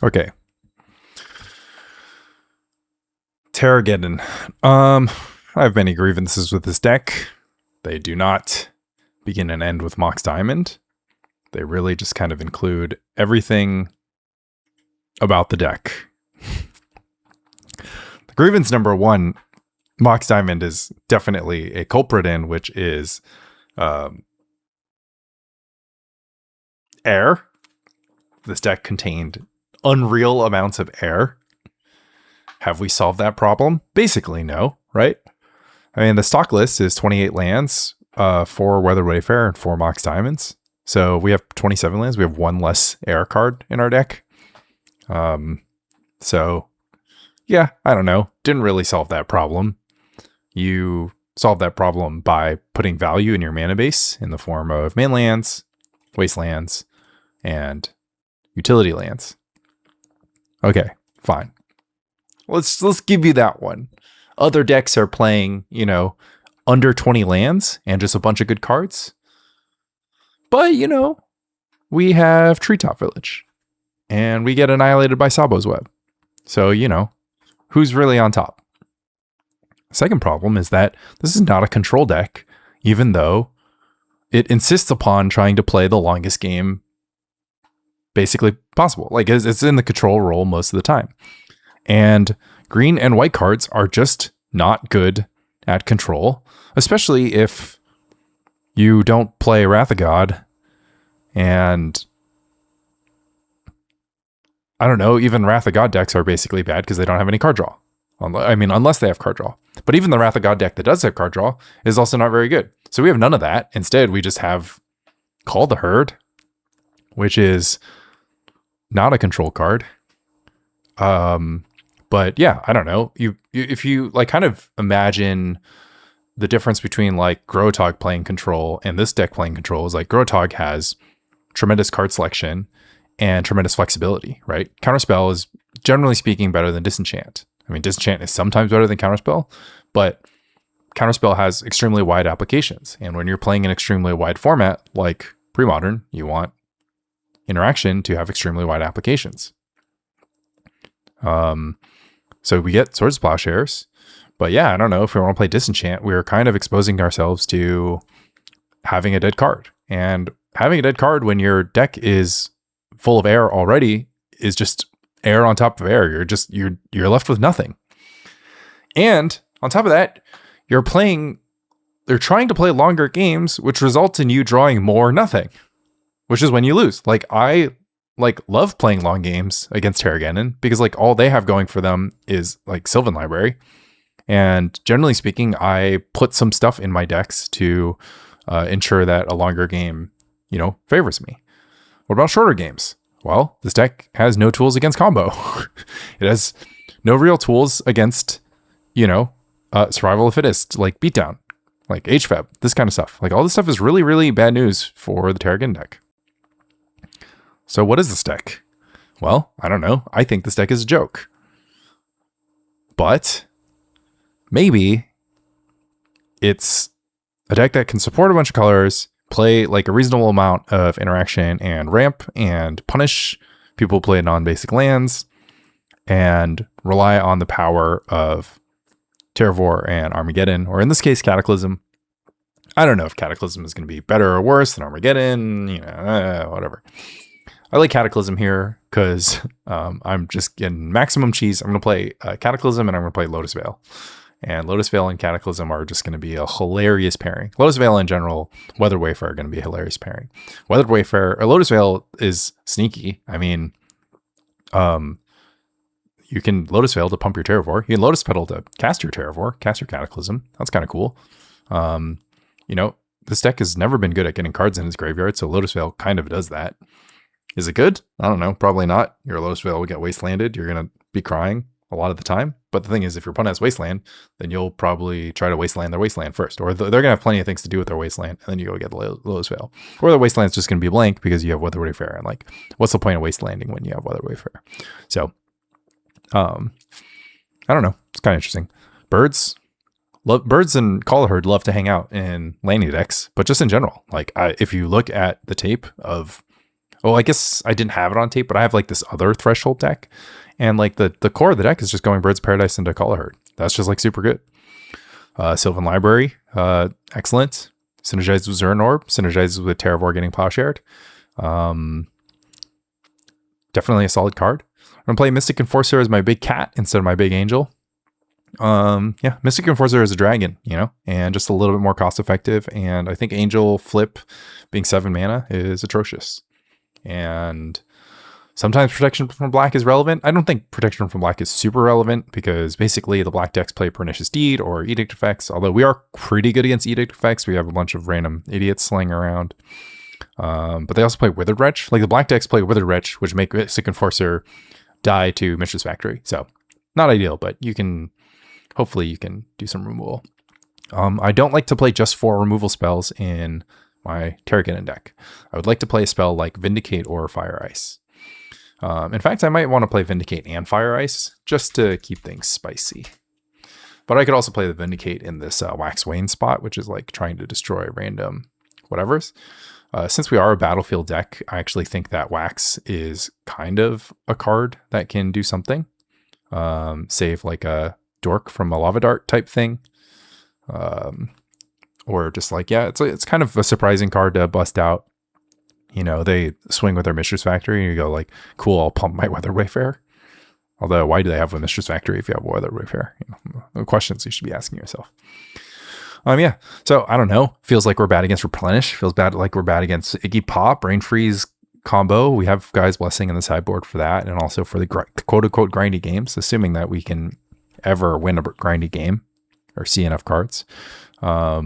Okay. Terrageddon. I have many grievances with this deck. They do not begin and end with Mox Diamond. They really just kind of include everything about the deck. The grievance number one, Mox Diamond is definitely a culprit in, which is air. This deck contained unreal amounts of air. Have we solved that problem? Basically, no, right? I mean, the stock list is 28 lands, 4 Weathered Wayfarer, and 4 Mox Diamonds. So we have 27 lands. We have 1 less air card in our deck. So, yeah, I don't know. Didn't really solve that problem. You solve that problem by putting value in your mana base in the form of main lands, wastelands, and utility lands. Okay, fine. Let's give you that one. Other decks are playing, under 20 lands and just a bunch of good cards. But, we have Treetop Village. And we get annihilated by Sabo's Web. So, who's really on top? Second problem is that this is not a control deck, even though it insists upon trying to play the longest game basically possible. Like, it's in the control role most of the time. And green and white cards are just not good at control, especially if you don't play Wrath of God. And I don't know, even Wrath of God decks are basically bad because they don't have any card draw. I mean, unless they have card draw. But even the Wrath of God deck that does have card draw is also not very good. So we have none of that. Instead, we just have Call the Herd, which is not a control card. But yeah, I don't know. If you like kind of imagine the difference between like Grotog playing control and this deck playing control is like Grotog has tremendous card selection and tremendous flexibility, right? Counterspell is generally speaking better than Disenchant. I mean, Disenchant is sometimes better than Counterspell, but Counterspell has extremely wide applications. And when you're playing an extremely wide format like Premodern, you want interaction to have extremely wide applications. So we get Swords of Plowshares, but yeah, I don't know, if we want to play Disenchant, we're kind of exposing ourselves to having a dead card. And having a dead card when your deck is full of air already is just air on top of air. You're left with nothing. And on top of that, they're trying to play longer games, which results in you drawing more nothing, which is when you lose. Like I love playing long games against Terrageddon because like all they have going for them is like Sylvan Library. And generally speaking, I put some stuff in my decks to ensure that a longer game, favors me. What about shorter games? Well, this deck has no tools against combo. It has no real tools against, survival of the fittest, like beatdown, like HFEB, this kind of stuff. Like all this stuff is really, really bad news for the Terrageddon deck. So what is this deck? Well, I don't know. I think this deck is a joke. But maybe it's a deck that can support a bunch of colors, play like a reasonable amount of interaction and ramp and punish people who play non-basic lands and rely on the power of Terravore and Armageddon, or in this case, Cataclysm. I don't know if Cataclysm is going to be better or worse than Armageddon, whatever. I like Cataclysm here because I'm just getting maximum cheese. I'm going to play Cataclysm and I'm going to play Lotus Vale. And Lotus Vale and Cataclysm are just going to be a hilarious pairing. Lotus Vale in general, Weathered Wayfarer are going to be a hilarious pairing. Weathered Wayfarer, or Lotus Vale is sneaky. I mean, you can Lotus Vale to pump your Terravore. You can Lotus Petal to cast your Terravore, cast your Cataclysm. That's kind of cool. This deck has never been good at getting cards in its graveyard, so Lotus Vale kind of does that. Is it good? I don't know. Probably not. Your Lotus Vale will get wastelanded. You're going to be crying a lot of the time. But the thing is, if your opponent has Wasteland, then you'll probably try to Wasteland their Wasteland first. Or they're going to have plenty of things to do with their Wasteland, and then you go get the Lotus Vale. Or the Wasteland's just going to be blank because you have Weathered Wayfarer. And like, what's the point of Wastelanding when you have Weathered Wayfarer? So, I don't know. It's kind of interesting. Birds and Call the Herd love to hang out in landing decks, but just in general. Like, if you look at the tape of I guess I didn't have it on tape, but I have like this other Threshold deck, and like the core of the deck is just going Birds of Paradise into Call Herd. That's just like super good. Sylvan Library, excellent. Synergizes with Zuran Orb, synergizes with Terravore getting Plowshared. Definitely a solid card. I'm gonna play Mystic Enforcer as my big cat instead of my big angel. Yeah, Mystic Enforcer is a dragon, you know, and just a little bit more cost effective. And I think Angel Flip being 7 mana is atrocious. And sometimes Protection from Black is relevant. I don't think Protection from Black is super relevant because basically the black decks play Pernicious Deed or Edict effects, although we are pretty good against Edict effects. We have a bunch of random idiots slaying around. But they also play Withered Wretch. Like the black decks play Withered Wretch, which make Mystic Enforcer die to Mistress Factory. So not ideal, but hopefully you can do some removal. I don't like to play just 4 removal spells in my Terrageddon deck. I would like to play a spell like Vindicate or Fire Ice. In fact, I might want to play Vindicate and Fire Ice just to keep things spicy. But I could also play the Vindicate in this Wax Wane spot, which is like trying to destroy random whatevers. Since we are a battlefield deck, I actually think that Wax is kind of a card that can do something. Save like a Dork from a Lava Dart type thing. Or just like, yeah, it's kind of a surprising card to bust out. You know, they swing with their Mistress Factory and you go like, cool, I'll pump my Weathered Wayfarer. Although, why do they have a Mistress Factory if you have a Weathered Wayfarer? You know, the questions you should be asking yourself. Yeah. So, I don't know. Feels like we're bad against Replenish. Feels bad like we're bad against Iggy Pop, Brain Freeze combo. We have Gaia's Blessing in the sideboard for that, and also for the quote-unquote grindy games, assuming that we can ever win a grindy game or see enough cards. I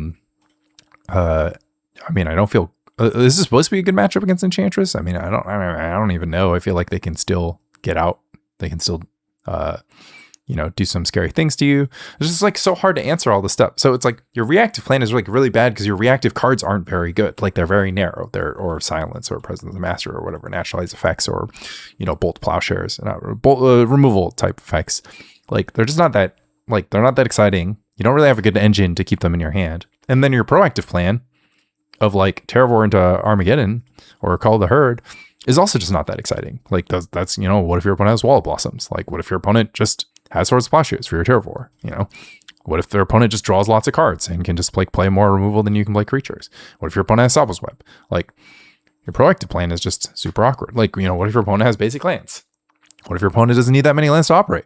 mean, I don't feel... this is supposed to be a good matchup against Enchantress. I mean, I don't even know. I feel like they can still get out. They can still, you know, do some scary things to you. It's just like so hard to answer all this stuff. So it's like your reactive plan is like really bad because your reactive cards aren't very good. Like they're very narrow. Or Silence or Presence of the Master or whatever, Naturalize effects or, you know, Bolt Plowshares and removal type effects. Like they're just not that, like they're not that exciting. You don't really have a good engine to keep them in your hand. And then your proactive plan of like Terravore into Armageddon or Call of the Herd is also just not that exciting. Like that's, you know, what if your opponent has Wall of Blossoms? Like what if your opponent just has Swords of Plowshares for your Terravore? You know, what if their opponent just draws lots of cards and can just like play more removal than you can play creatures? What if your opponent has Salvo's Web? Like your proactive plan is just super awkward. Like, you know, what if your opponent has basic lands? What if your opponent doesn't need that many lands to operate?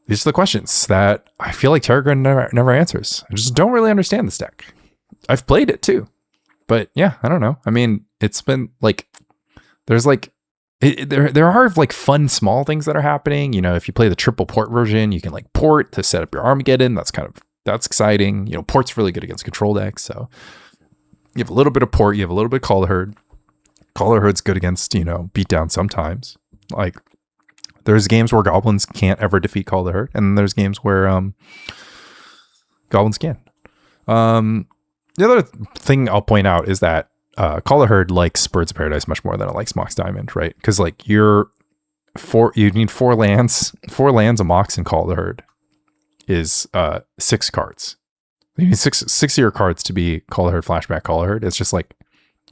These are the questions that I feel like Terrageddon never answers. I just don't really understand this deck. I've played it too, but yeah, I don't know. I mean, it's been like, there's like, there are like fun small things that are happening. You know, if you play the triple port version, you can like port to set up your Armageddon. That's exciting. You know, port's really good against control decks. So you have a little bit of port, you have a little bit of Call of the Herd. Call of the Herd's good against, you know, beatdown sometimes. Like there's games where goblins can't ever defeat Call of the Herd, and then there's games where goblins can. The other thing I'll point out is that Call of the Herd likes Birds of Paradise much more than it likes Mox Diamond, right? Because like you need 4 lands. 4 lands, a Mox, and Call of the Herd is 6 cards. You need six of your cards to be Call of the Herd, Flashback, Call of the Herd. It's just like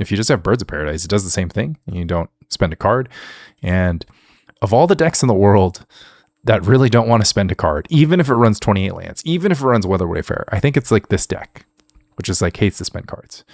if you just have Birds of Paradise, it does the same thing, and you don't spend a card. And of all the decks in the world that really don't want to spend a card, even if it runs 28 lands, even if it runs Weathered Wayfarer, I think it's like this deck, which is like hates to spend cards.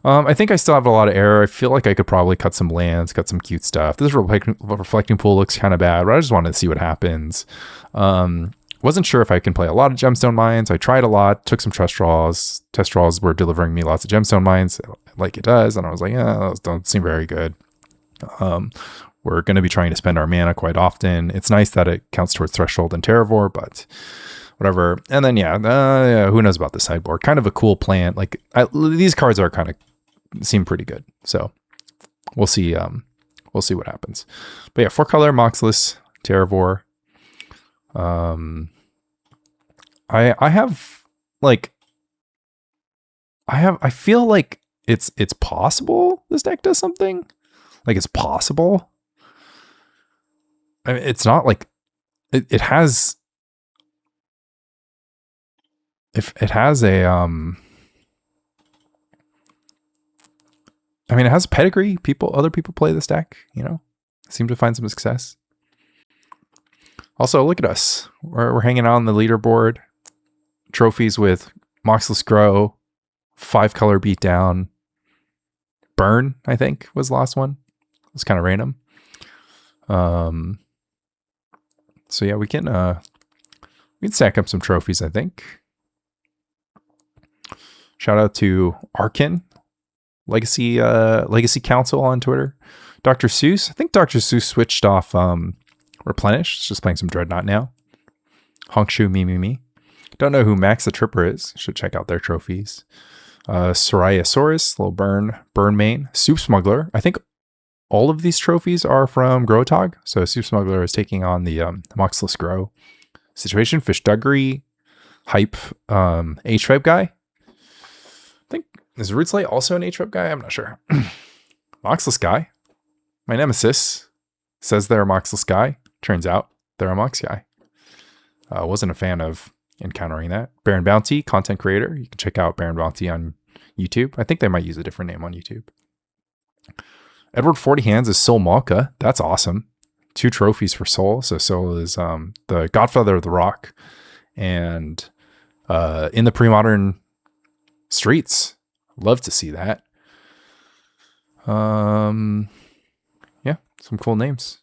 I think I still have a lot of error. I feel like I could probably cut some lands, cut some cute stuff. This reflecting pool looks kind of bad, but I just wanted to see what happens. Wasn't sure if I can play a lot of Gemstone Mines. I tried a lot, took some test draws. Test draws were delivering me lots of Gemstone Mines, like it does. And I was like, yeah, those don't seem very good. We're going to be trying to spend our mana quite often. It's nice that it counts towards Threshold and Terravore, but whatever. And then, yeah, who knows about the sideboard? Kind of a cool plan. Like these cards are kind of seem pretty good. So we'll see. We'll see what happens. But yeah, 4-color Moxless Terravore. I feel like it's possible this deck does something. Like it's possible. I mean, it's not like it has. If it has a I mean, it has pedigree. Other people play this deck, you know, seem to find some success. Also, look at us. We're hanging out on the leaderboard. Trophies with Moxless Grow, 5-color beatdown. Burn, I think, was the last one. It's kind of random. So yeah, we can stack up some trophies, I think. Shout out to Arkin, Legacy Council on Twitter. Dr. Seuss. I think Dr. Seuss switched off Replenish. It's just playing some Dreadnought now. Honkshu me. Don't know who Max the Tripper is. Should check out their trophies. Soraya-saurus, little burn main. Soup Smuggler. I think all of these trophies are from Grotog. So Soup Smuggler is taking on the Moxless Grow. Situation, Fish Duggery, Hype, H-Web guy. I think, is Rootslate also an H-Web guy? I'm not sure. Moxless guy. My nemesis says they're a Moxless guy. Turns out they're a Mox guy. Wasn't a fan of encountering that. Baron Bounty, content creator. You can check out Baron Bounty on YouTube. I think they might use a different name on YouTube. Edward 40 Hands is Soul Malka. That's awesome. 2 trophies for Soul. So Soul is the Godfather of the Rock. And in the pre-modern streets. Love to see that. Yeah, some cool names.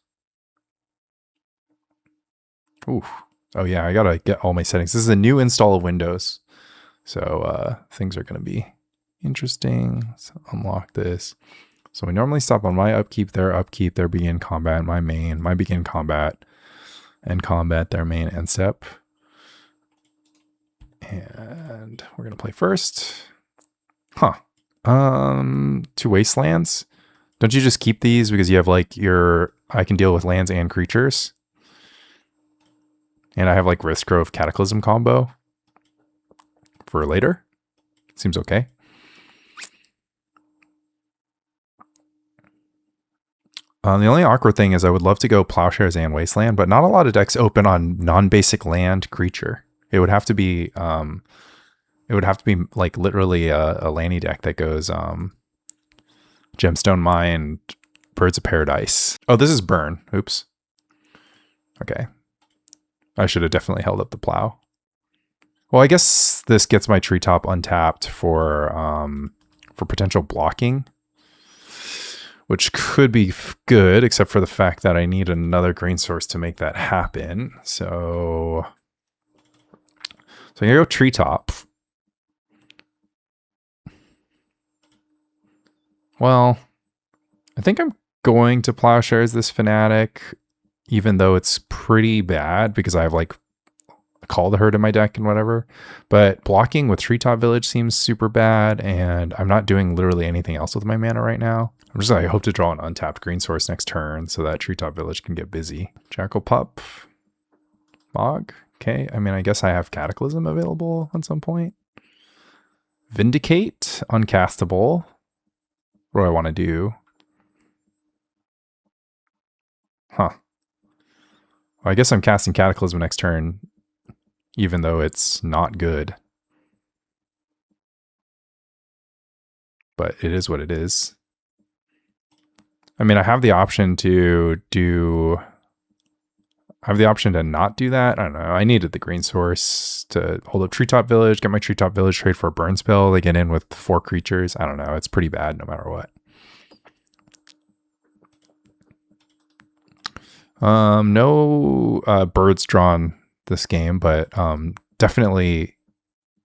Ooh. Oh yeah, I gotta get all my settings. This is a new install of Windows. So things are gonna be interesting. Let's unlock this. So we normally stop on my upkeep, their begin combat, my main, my begin combat, and combat, their main end step. And we're gonna play first. Huh. 2 wastelands. Don't you just keep these because you have like I can deal with lands and creatures? And I have like Risk Grove Cataclysm combo for later. Seems okay. The only awkward thing is I would love to go Plowshares and Wasteland, but not a lot of decks open on non-basic land creature. It would have to be like literally a Lanny deck that goes Gemstone Mine, Birds of Paradise. Oh, this is Burn. Oops. Okay. I should have definitely held up the plow. Well, I guess this gets my Treetop untapped for potential blocking, which could be good, except for the fact that I need another green source to make that happen. So I'm gonna go Treetop. Well, I think I'm going to Plowshares this Fanatic, even though it's pretty bad because I have like Call the Herd in my deck and whatever. But blocking with Treetop Village seems super bad, and I'm not doing literally anything else with my mana right now. I hope to draw an untapped green source next turn so that Treetop Village can get busy. Jackal Pup. Mog. Okay, I mean, I guess I have Cataclysm available at some point. Vindicate. Uncastable. What do I want to do? Huh. Well, I guess I'm casting Cataclysm next turn, even though it's not good. But it is what it is. I mean, I have the option to not do that. I don't know. I needed the green source to hold up Treetop Village, get my Treetop Village, trade for a burn spell. They get in with 4 creatures. I don't know. It's pretty bad no matter what. No birds drawn this game, but definitely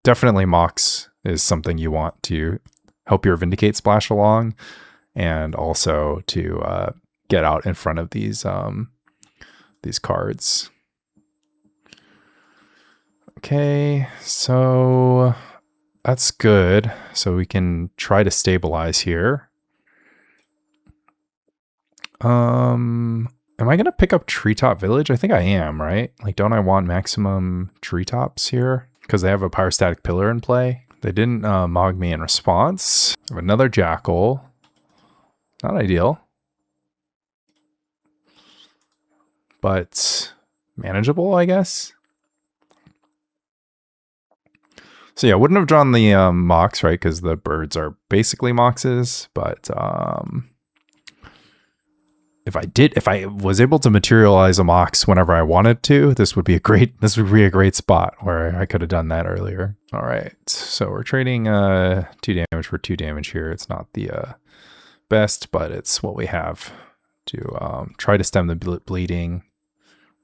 Mox is something you want to help your Vindicate splash along, and also to get out in front of these cards. Okay, so that's good. So we can try to stabilize here. Am I going to pick up Treetop Village? I think I am, right? Like, don't I want maximum treetops here? Because they have a Pyrostatic Pillar in play. They didn't mog me in response. I have another Jackal. Not ideal. But manageable, I guess. So yeah, wouldn't have drawn the mox, right? Because the birds are basically moxes. But if I was able to materialize a mox whenever I wanted to, this would be a great spot where I could have done that earlier. All right, so we're trading 2 damage for 2 damage here. It's not the best, but it's what we have to try to stem the bleeding.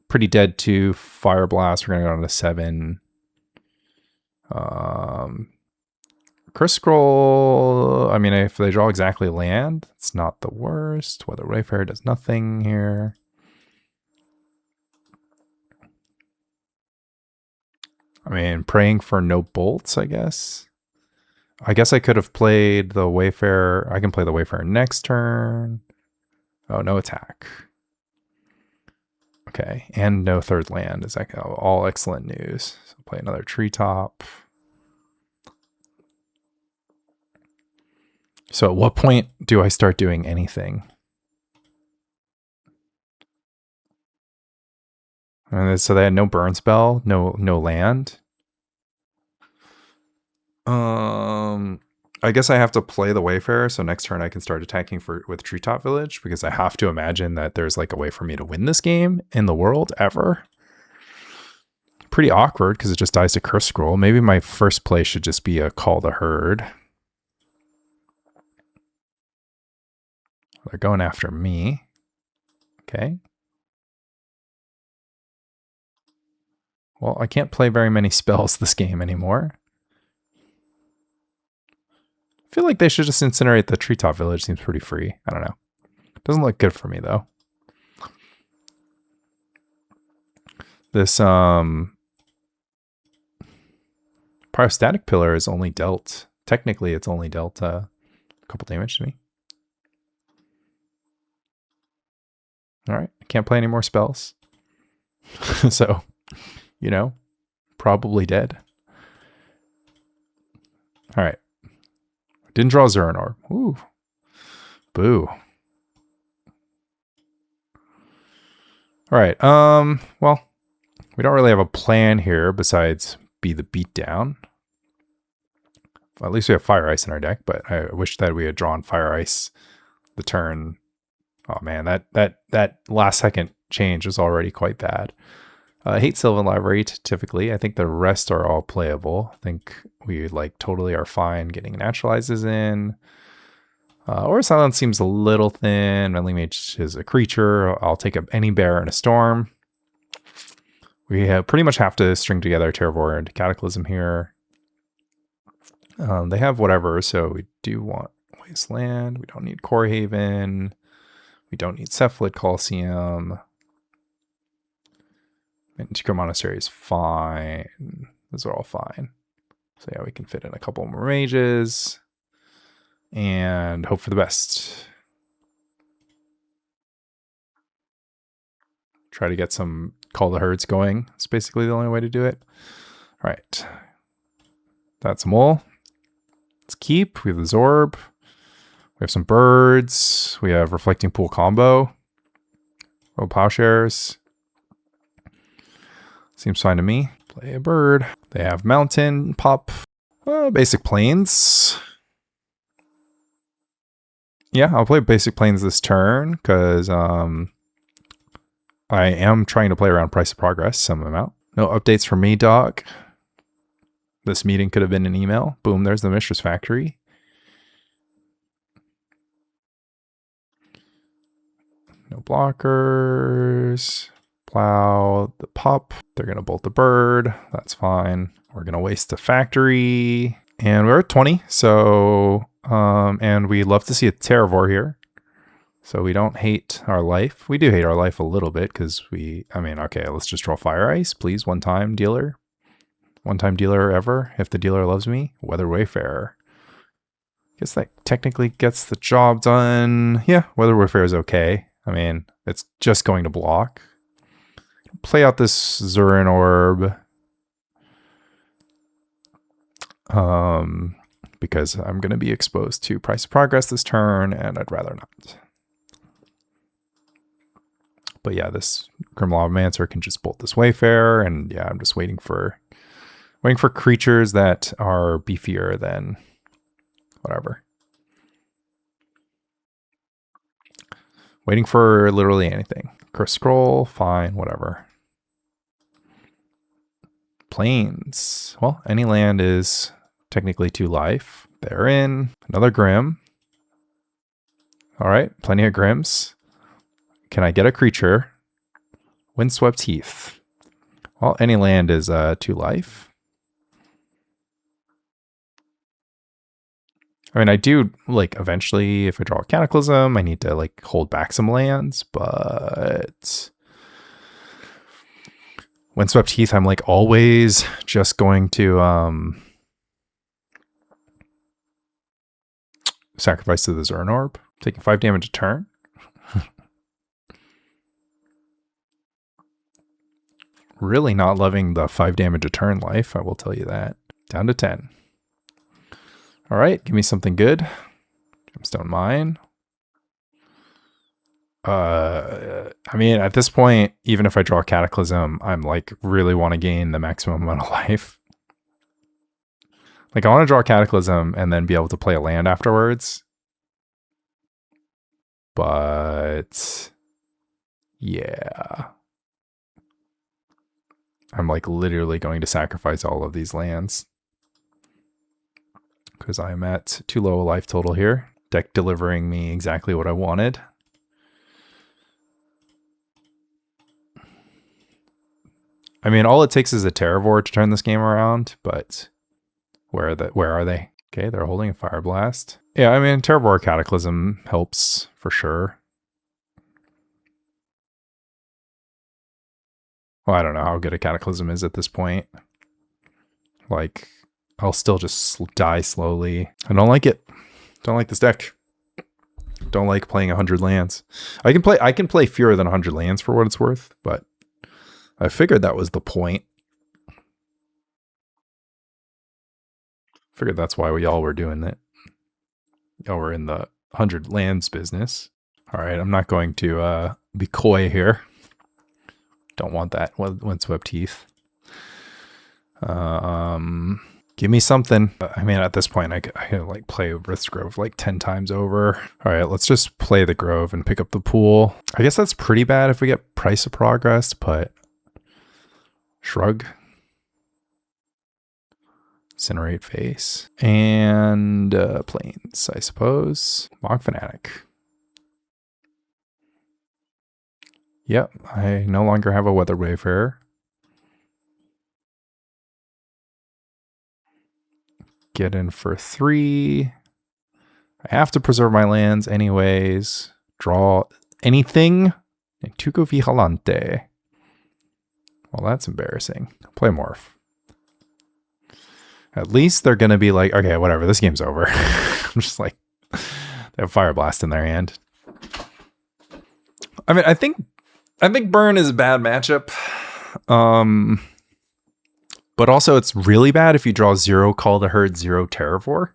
Pretty dead to Pyroblast. We're gonna go down to 7. Curse Scroll, I mean, if they draw exactly land, it's not the worst. Weathered Wayfarer does nothing here. I mean, praying for no bolts, I guess. I guess I could have played the Wayfarer. I can play the Wayfarer next turn. Oh, no attack. Okay, and no 3rd land is all excellent news. So play another Treetop. So at what point do I start doing anything? And so they had no burn spell, no land. I guess I have to play the Wayfarer, so next turn I can start attacking with Treetop Village, because I have to imagine that there's like a way for me to win this game in the world ever. Pretty awkward because it just dies to Curse Scroll. Maybe my first play should just be a Call the Herd. They're going after me. Okay. Well, I can't play very many spells this game anymore. I feel like they should just incinerate the Treetop Village. Seems pretty free. I don't know. Doesn't look good for me, though. This Pyrostatic Pillar is only dealt... Technically, it's only dealt a couple damage to me. Alright, I can't play any more spells. So, you know, probably dead. Alright. Didn't draw Zuran Orb. Ooh. Boo. Alright, well, we don't really have a plan here besides be the beatdown. Well, at least we have Fire Ice in our deck, but I wish that we had drawn Fire Ice the turn. Oh man, that last second change was already quite bad. I hate Sylvan Library typically. I think the rest are all playable. I think we like totally are fine getting Naturalizes in. Or Silence seems a little thin. Meddling Mage is a creature. I'll take any bear in a storm. We pretty much have to string together Terravore and Cataclysm here. They have whatever, so we do want Wasteland. We don't need Kor Haven. We don't need Cephalid Coliseum. Nantuko Monastery is fine. Those are all fine. So yeah, we can fit in a couple more mages. And hope for the best. Try to get some Call the Herds going. It's basically the only way to do it. All right. That's a mole. Let's keep. We have the Zorb. We have some birds. We have Reflecting Pool combo. Oh, Plowshares. Seems fine to me. Play a bird. They have Mountain, Pop, Basic Plains. Yeah, I'll play Basic Plains this turn because I am trying to play around Price of Progress some amount. No updates from me, Doc. This meeting could have been an email. Boom, there's the Mistress Factory. No blockers. Plow the Pop. They're going to bolt the bird. That's fine. We're going to waste the factory. And we're at 20. So, and we love to see a Terravore here. So we don't hate our life. We do hate our life a little bit because okay, let's just draw Fire Ice, please. One-time dealer. One-time dealer ever. If the dealer loves me. Weathered Wayfarer. Guess that technically gets the job done. Yeah, Weathered Wayfarer is okay. I mean, it's just going to block. Play out this Zuran Orb. Because I'm going to be exposed to Price of Progress this turn, and I'd rather not. But yeah, this Grim Lavamancer can just bolt this Wayfarer, and yeah, I'm just waiting for Waiting for creatures that are beefier than whatever. Waiting for literally anything. Curse scroll, fine, whatever. Plains. Well, any land is technically 2 life. They're in. Another Grim. All right, plenty of Grims. Can I get a creature? Windswept Heath. Well, any land is 2 life. I mean, I do, like, eventually, if I draw a Cataclysm, I need to, like, hold back some lands, but Windswept Heath, I'm, like, always just going to sacrifice to the Zuran Orb, taking 5 damage a turn. Really not loving the 5 damage a turn life, I will tell you that. Down to 10. All right, give me something good. Gemstone Mine. I mean, at this point, even if I draw a Cataclysm, I'm like really want to gain the maximum amount of life. Like I want to draw a Cataclysm and then be able to play a land afterwards. But yeah. I'm like literally going to sacrifice all of these lands. Because I'm at too low a life total here. Deck delivering me exactly what I wanted. I mean, all it takes is a Terravore to turn this game around, but where are they? Okay, they're holding a Pyroblast. Yeah, I mean, Terravore Cataclysm helps for sure. Well, I don't know how good a Cataclysm is at this point. Like, I'll still just die slowly. I don't like it. Don't like this deck. Don't like playing 100 lands. I can play fewer than 100 lands for what it's worth, but I figured that was the point. Figured that's why we all were doing it. Y'all were in the 100 lands business. All right, I'm not going to be coy here. Don't want that Windswept Heath. Give me something. I mean, at this point, I could like play Rith's Grove like 10 times over. All right, let's just play the Grove and pick up the pool. I guess that's pretty bad if we get Price of Progress, but shrug. Incinerate Face. And Plains, I suppose. Mog Fanatic. Yep, I no longer have a Weathered Wayfarer. Get in for 3. I have to preserve my lands anyways. Draw anything. Nantuko Vigilante. Well, that's embarrassing. Play Morph. At least they're going to be like, okay, whatever, this game's over. I'm just like, they have Pyroblast in their hand. I mean, I think Burn is a bad matchup. But also it's really bad if you draw 0 Call the Herd, 0 Terravore.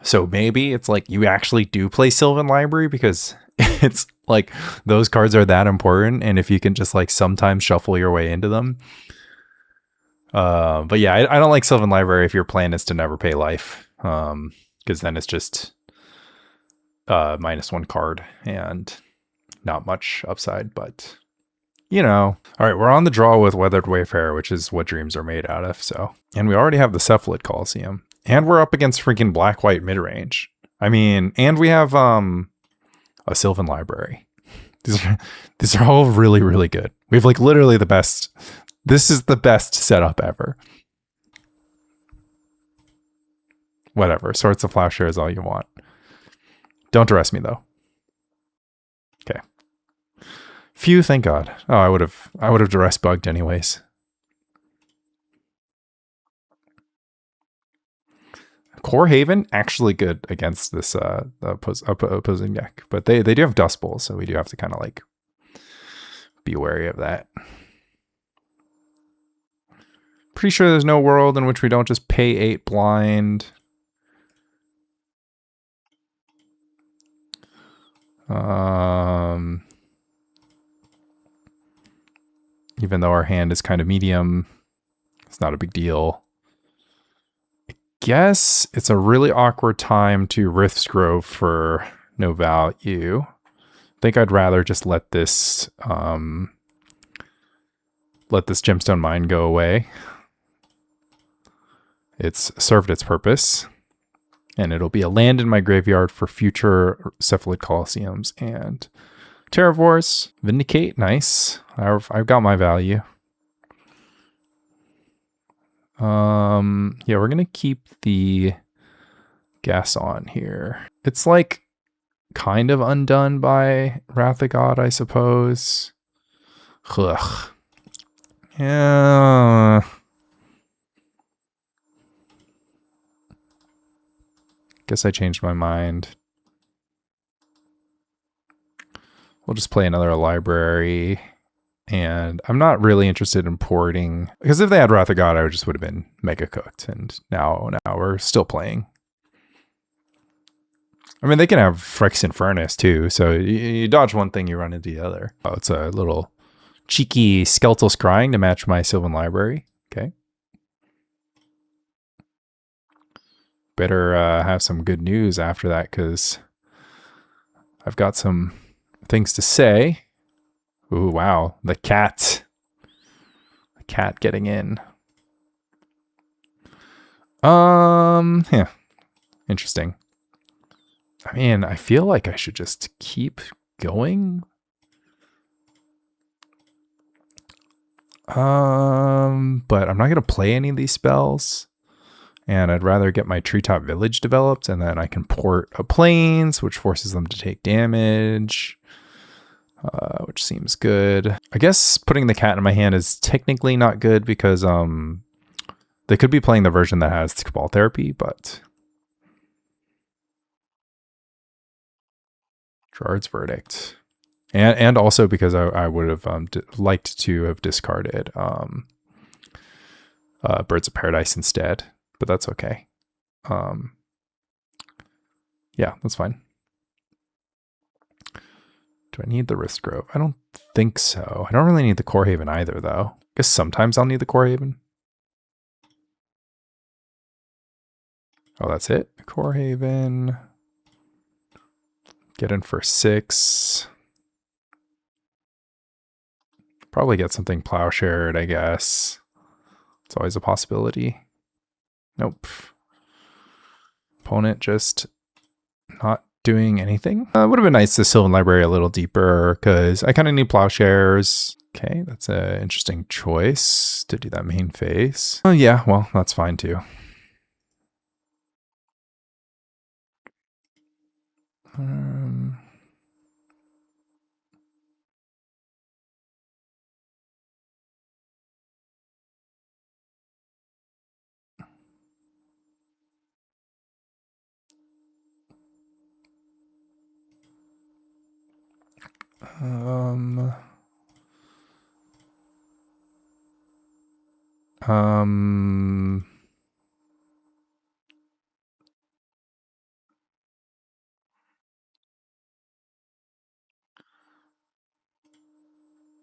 So maybe it's like you actually do play Sylvan Library because it's like those cards are that important. And if you can just like sometimes shuffle your way into them. But yeah, I don't like Sylvan Library if your plan is to never pay life. Because then it's just -1 card and not much upside, but you know. All right, we're on the draw with Weathered Wayfarer, which is what dreams are made out of. So, and we already have the Cephalid Coliseum, and we're up against freaking black-white midrange. I mean, and we have a Sylvan Library. These are all really, really good. We have like literally the best. This is the best setup ever. Whatever. Swords of Plowshares all you want. Don't arrest me though. Okay. Phew, thank God. Oh, I would have duress bugged anyways. Kor Haven, actually good against this opposing deck. But they do have Dust Bowl, so we do have to kind of like be wary of that. Pretty sure there's no world in which we don't just pay 8 blind. Even though our hand is kind of medium, It's not a big deal. I guess it's a really awkward time to Rith's Grove for no value. I think I'd rather just let this Gemstone Mine go away. It's served its purpose. And it'll be a land in my graveyard for future Cephalid Coliseums and Terravores. Vindicate, nice. I've got my value. Yeah, we're gonna keep the gas on here. It's like kind of undone by Wrath of God, I suppose. Ugh. Yeah. Guess I changed my mind. We'll just play another library. And I'm not really interested in porting. Because if they had Wrath of God, I just would have been mega cooked. And now we're still playing. I mean, they can have Phyrexian Furnace too. So you dodge one thing, you run into the other. Oh, it's a little cheeky skeletal scrying to match my Sylvan Library. Okay. Better have some good news after that, because I've got some things to say. Ooh, wow. The cat. The cat getting in. Yeah. Interesting. I mean, I feel like I should just keep going. But I'm not going to play any of these spells. And I'd rather get my Treetop Village developed, and then I can port a Plains, which forces them to take damage, which seems good. I guess putting the cat in my hand is technically not good because they could be playing the version that has Cabal Therapy, but Gerard's Verdict. And also because I would have liked to have discarded Birds of Paradise instead. But that's okay. Yeah, that's fine. Do I need the Rith Grove? I don't think so. I don't really need the Kor Haven either, though. I guess sometimes I'll need the Kor Haven. Oh, that's it? Kor Haven. Get in for 6. Probably get something Plowshared, I guess. It's always a possibility. Nope. Opponent just not doing anything. Would have been nice to Sylvan Library a little deeper because I kind of need Plowshares. Okay, that's an interesting choice to do that main phase. Oh yeah, well, that's fine too.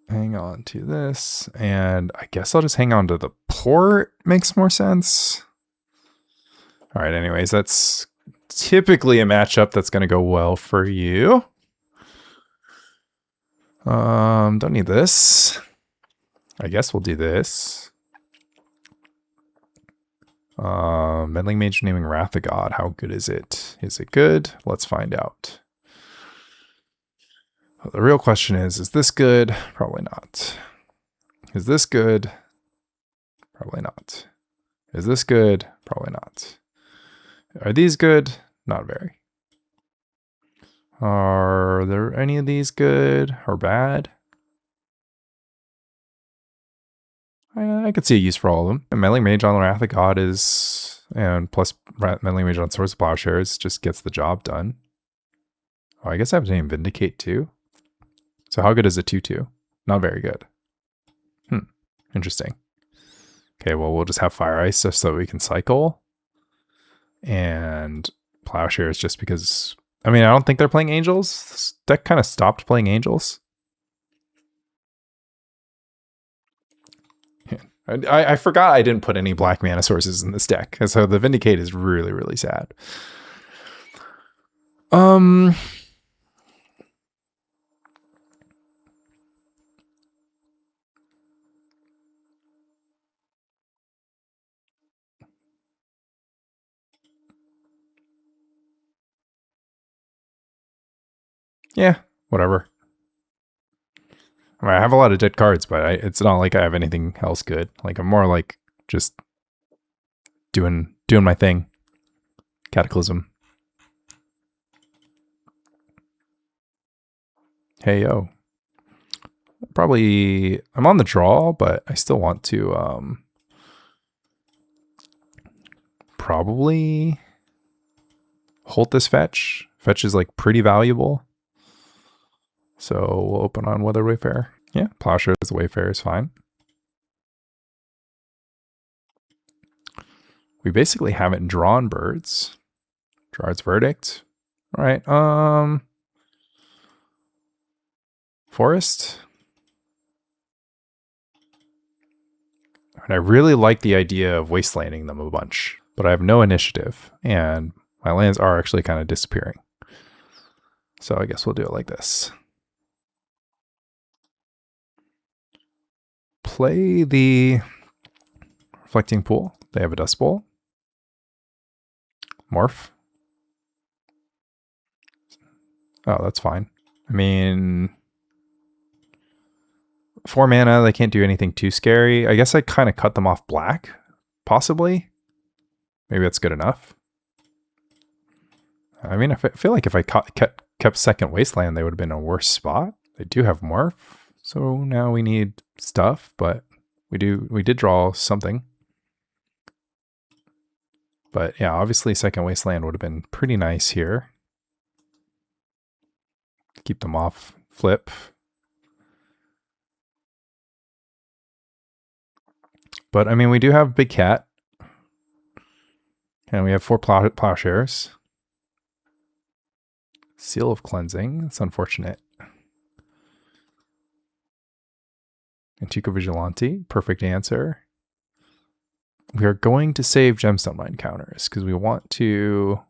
Hang on to this, and I guess I'll just hang on to the port. Makes more sense. All right, anyways, that's typically a matchup that's going to go well for you. Don't need this. I guess we'll do this. Meddling Mage naming Wrath of God. How good is it? Is it good? Let's find out. Well, the real question is this good? Probably not. Is this good? Probably not. Is this good? Probably not. Are these good? Not very. Are there any of these good or bad? I could see a use for all of them. And Meddling Mage on Wrath of God is, and plus Meddling Mage on Swords of Plowshares just gets the job done. Oh, I guess I have to name Vindicate too. So how good is a 2/2? Not very good. Interesting. Okay, well, we'll just have Fire Ice just so we can cycle. And Plowshares just because, I mean, I don't think they're playing Angels. This deck kind of stopped playing Angels. I forgot I didn't put any black mana sources in this deck. And so the Vindicate is really, really sad. Yeah, whatever. I mean, I have a lot of dead cards, but it's not like I have anything else good. Like, I'm more like just doing my thing. Cataclysm. Hey, yo. Probably, I'm on the draw, but I still want to probably hold this fetch. Fetch is like pretty valuable. So we'll open on Weathered Wayfarer. Yeah, Plowshares the Wayfarer is fine. We basically haven't drawn birds. Gerard's Verdict. All right. Forest. And I really like the idea of wastelanding them a bunch, but I have no initiative, and my lands are actually kind of disappearing. So I guess we'll do it like this. Play the Reflecting Pool. They have a Dust Bowl. Morph. Oh, that's fine. I mean, 4 mana, they can't do anything too scary. I guess I kind of cut them off black, possibly. Maybe that's good enough. I mean, I feel like if I kept second Wasteland, they would have been a worse spot. They do have Morph, so now we need stuff, but we did draw something. But yeah, obviously second Wasteland would have been pretty nice here. Keep them off flip. But I mean, we do have Big Cat. And we have 4 Plowshares. Seal of Cleansing. That's unfortunate. Nantuko Vigilante. Perfect answer. We are going to save Gemstone Mine counters because we want to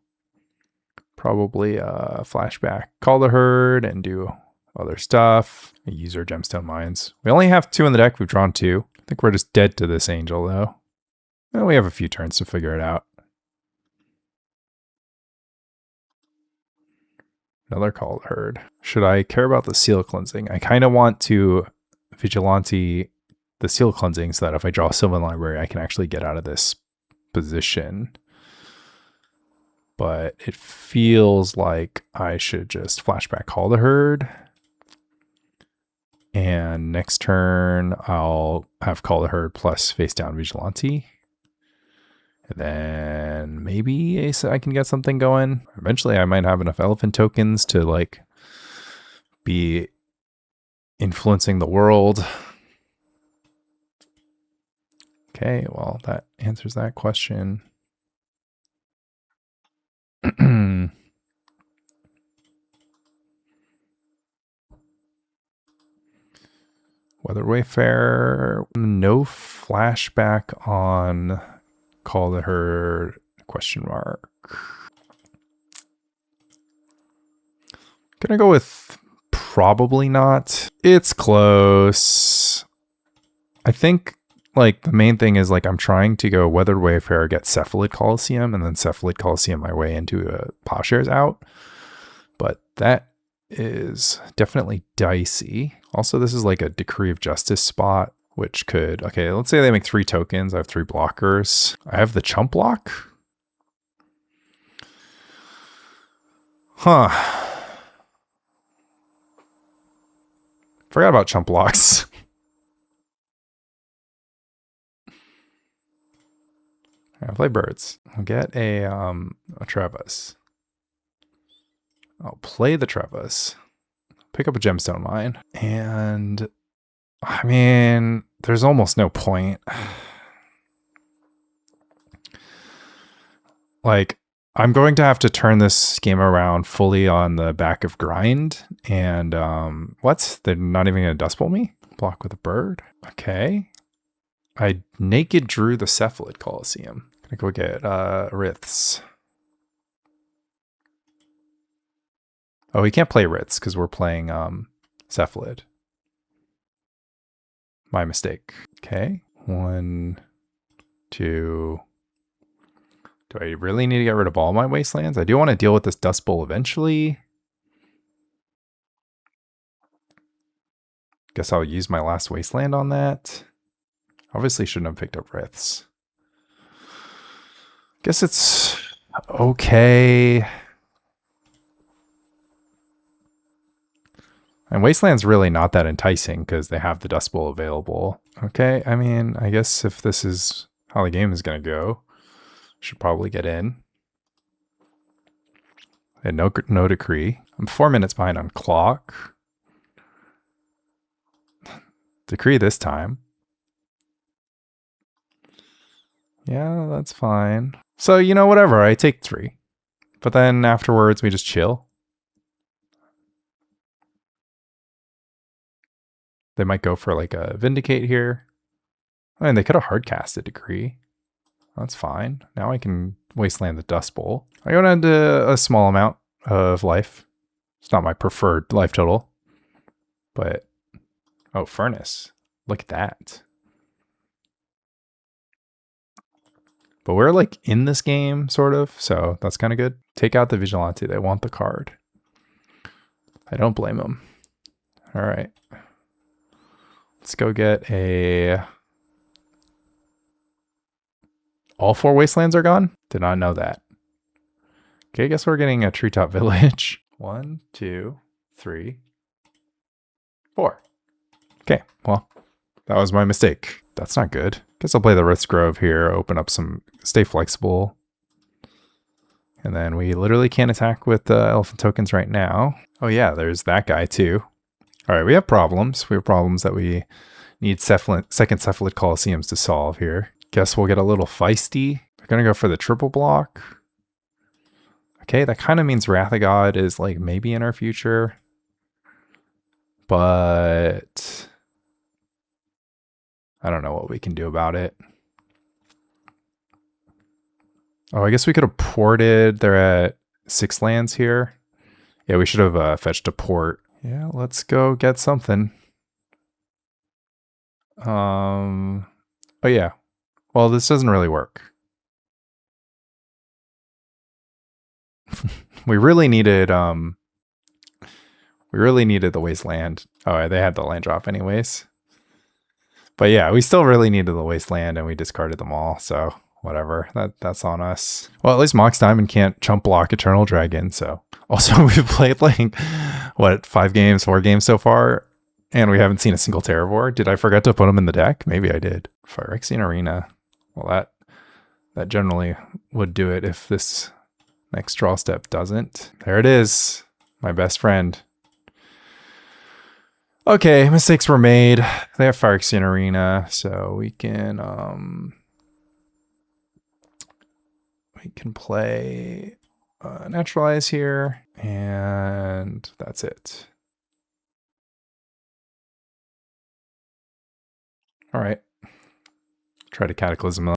probably flashback Call the Herd and do other stuff. Use our Gemstone Mines. We only have 2 in the deck. We've drawn 2. I think we're just dead to this angel though. Well, we have a few turns to figure it out. Another Call the Herd. Should I care about the Seal Cleansing? I kind of want to Vigilante the Seal Cleansing so that if I draw a Sylvan Library, I can actually get out of this position. But it feels like I should just flashback Call the Herd. And next turn, I'll have Call the Herd plus face down Vigilante. And then maybe I can get something going. Eventually, I might have enough elephant tokens to like be influencing the world. Okay, well, that answers that question. Weathered Wayfarer, no flashback on Call the Herd, question mark. Gonna go with probably not. It's close. I think like the main thing is like I'm trying to go Weathered Wayfarer, get Cephalid Coliseum, and then Cephalid Coliseum my way into a Plowshares out. But that is definitely dicey. Also, this is like a Decree of Justice spot, which could, okay, let's say they make 3 tokens. I have 3 blockers. I have the chump block. Huh. Forgot about chump blocks. I'll play birds. I'll get a Trevas. I'll play the Trevas. Pick up a Gemstone Mine. And I mean, there's almost no point. Like, I'm going to have to turn this game around fully on the back of grind. And what? They're not even going to Dust Bowl me? Block with a bird? Okay. I naked drew the Cephalid Coliseum. Gonna go get Riths. Oh, we can't play Riths because we're playing Cephalid. My mistake. Okay. 1, 2. Do I really need to get rid of all my wastelands? I do want to deal with this Dust Bowl eventually. Guess I'll use my last wasteland on that. Obviously shouldn't have picked up Riths. Guess it's okay. And Wasteland's really not that enticing because they have the Dust Bowl available. Okay, I mean, I guess if this is how the game is going to go, should probably get in. And no decree. I'm 4 minutes behind on clock. Decree this time. Yeah, that's fine. So, you know, whatever, I take 3. But then afterwards, we just chill. They might go for like a Vindicate here. I mean, they could have hardcast a Decree. That's fine. Now I can Wasteland the Dust Bowl. I go down to a small amount of life. It's not my preferred life total. But, oh, Furnace. Look at that. But we're like in this game, sort of. So that's kind of good. Take out the Vigilante. They want the card. I don't blame them. All right. Let's go get a... All 4 wastelands are gone? Did not know that. Okay, I guess we're getting a Treetop Village. 1, 2, 3, 4. Okay, well, that was my mistake. That's not good. Guess I'll play the Rith's Grove here, open up some... Stay flexible. And then we literally can't attack with elephant tokens right now. Oh yeah, there's that guy too. All right, we have problems. We have problems that we need second Cephalid Coliseums to solve here. Guess we'll get a little feisty. They're going to go for the triple block. Okay, that kind of means Wrath of God is like maybe in our future. But I don't know what we can do about it. Oh, I guess we could have ported. They're at 6 lands here. Yeah, we should have fetched a port. Yeah, let's go get something. Oh yeah. Well, this doesn't really work. we really needed the wasteland. Oh, they had the land drop anyways. But yeah, we still really needed the wasteland and we discarded them all, so whatever. That's on us. Well, at least Mox Diamond can't chump block Eternal Dragon, so also we've played like what, 4 games so far, and we haven't seen a single Terravore. Did I forget to put them in the deck? Maybe I did. Phyrexian Arena. Well, that generally would do it if this next draw step doesn't. There it is. My best friend. Okay, mistakes were made. They have Phyrexian Arena, so we can play Naturalize here, and that's it. All right. Try to Cataclysm.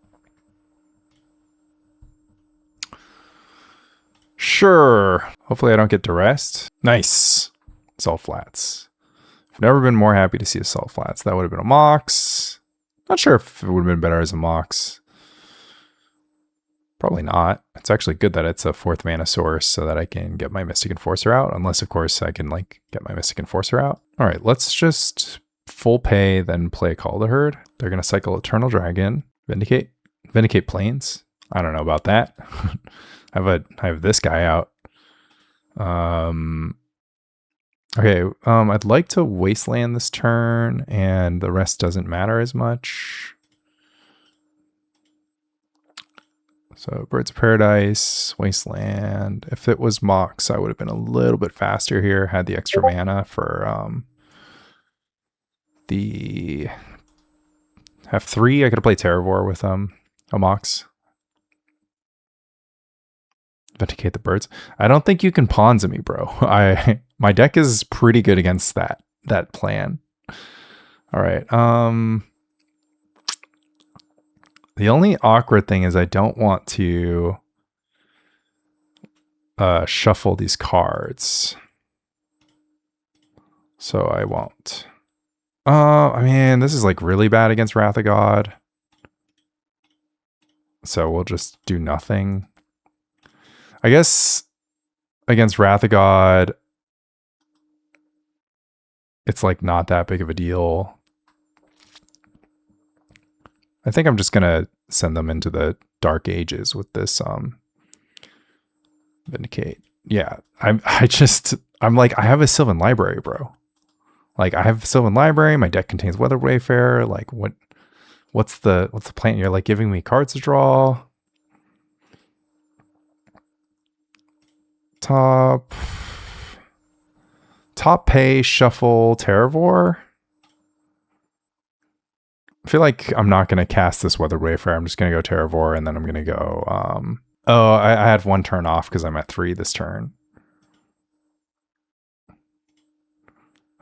Sure. Hopefully I don't get duressed. Nice. Salt Flats. I've never been more happy to see a Salt Flats. That would have been a Mox. Not sure if it would have been better as a Mox. Probably not. It's actually good that it's a 4th mana source so that I can get my Mystic Enforcer out. Unless, of course, I can like get my Mystic Enforcer out. All right, let's just full pay, then play Call the Herd. They're going to cycle Eternal Dragon. Vindicate Plains. I don't know about that. I have this guy out. Okay, I'd like to Wasteland this turn, and the rest doesn't matter as much. So Birds of Paradise, Wasteland. If it was Mox, I would have been a little bit faster here, had the extra mana for the have 3. I could have played Terravore with a Mox. Vindicate the birds. I don't think you can Ponza me, bro. My deck is pretty good against that plan. All right. The only awkward thing is I don't want to shuffle these cards. So I won't. I mean, this is like really bad against Wrath of God. So we'll just do nothing. I guess against Wrath of God, it's like not that big of a deal. I think I'm just gonna send them into the Dark Ages with this Vindicate. Yeah, I'm like, I have a Sylvan Library, bro. Like, I have a Sylvan Library, my deck contains Weathered Wayfarer. Like, what's the plan? You're like giving me cards to draw. Top pay, shuffle, Terravore. I feel like I'm not going to cast this Weathered Wayfarer. I'm just going to go Terravore, and then I'm going to go... oh, I had one turn off because I'm at 3 this turn.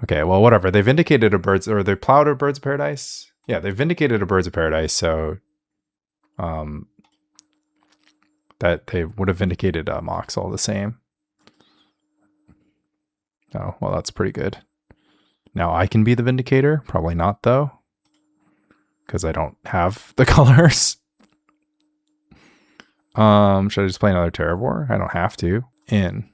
Okay, well, whatever. They vindicated a Birds... Or they plowed a Birds of Paradise? Yeah, they vindicated a Birds of Paradise, so... that they would have vindicated Mox all the same. Oh, well, that's pretty good. Now I can be the Vindicator. Probably not, though. Because I don't have the colors. Should I just play another Terravore? I don't have to. In.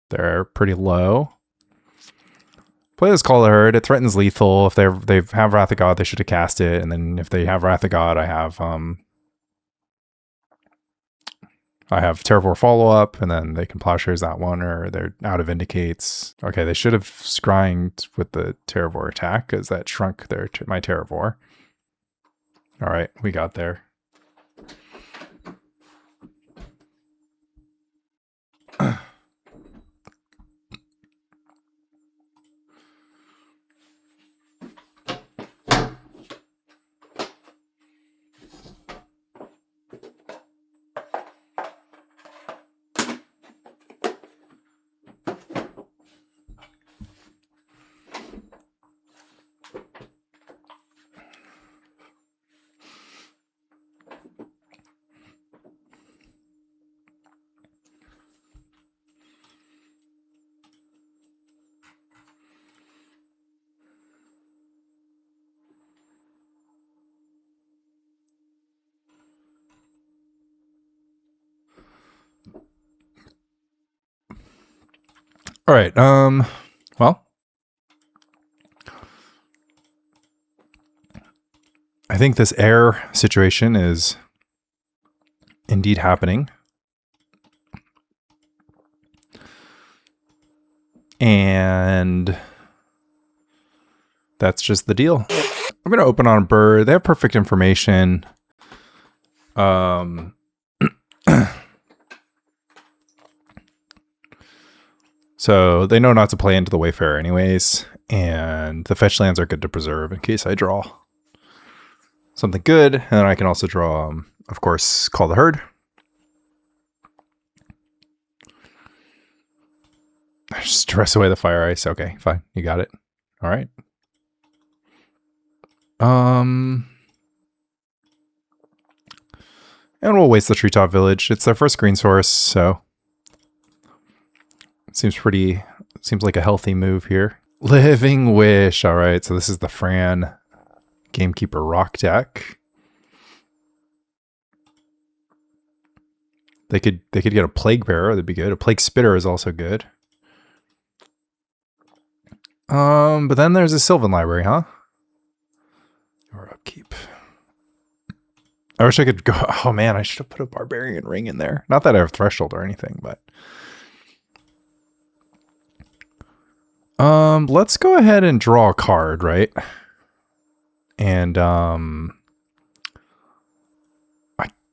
They're pretty low. Play this Call of Herd. It threatens lethal. If they have Wrath of God, they should have cast it. And then if they have Wrath of God, I have Terravore follow-up, and then they can Plowshares that one, or they're out of Vindicates. Okay, they should have scryinged with the Terravore attack, because that shrunk my Terravore. All right, we got there. All right. Well, I think this air situation is indeed happening. And that's just the deal. I'm going to open on a bird. They have perfect information. So they know not to play into the Wayfarer anyways, and the fetch lands are good to preserve in case I draw something good. And then I can also draw, of course, Call the Herd. Just stress away the fire ice. Okay, fine. You got it. All right. And we'll waste the Treetop Village. It's their first green source, so... Seems like a healthy move here. Living Wish. All right, so this is the Fran Gamekeeper Rock deck. They could get a Plague Bearer. That'd be good. A Plague Spitter is also good. But then there's a Sylvan Library, huh? Or upkeep. I wish I could go. Oh man, I should have put a Barbarian Ring in there. Not that I have Threshold or anything, but. Let's go ahead and draw a card, right? And, I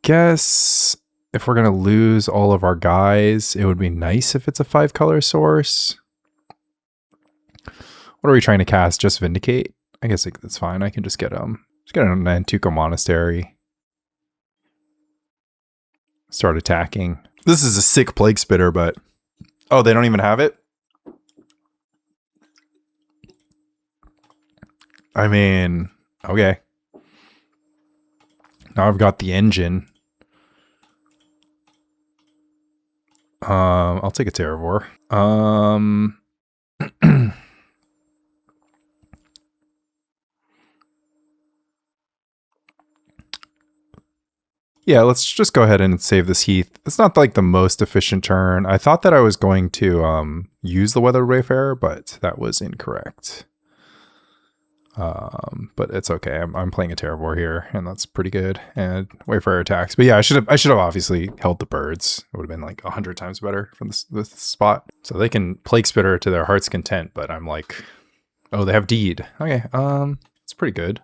guess if we're going to lose all of our guys, it would be nice if it's a 5-color source. What are we trying to cast? Just Vindicate? I guess that's fine. I can just get, a Nantuko Monastery. Start attacking. This is a sick Plague Spitter, but, oh, they don't even have it? I mean, okay. Now I've got the engine. I'll take a Terravore. Yeah, let's just go ahead and save this Heath. It's not like the most efficient turn. I thought that I was going to use the Weathered Wayfarer, but that was incorrect. But it's okay. I'm playing a Terravore here, and that's pretty good. And Wayfarer attacks. But yeah, I should have obviously held the birds. It would have been like 100 times better from this spot. So they can Plague Spitter to their heart's content, but I'm like, oh, they have Deed. Okay, it's pretty good.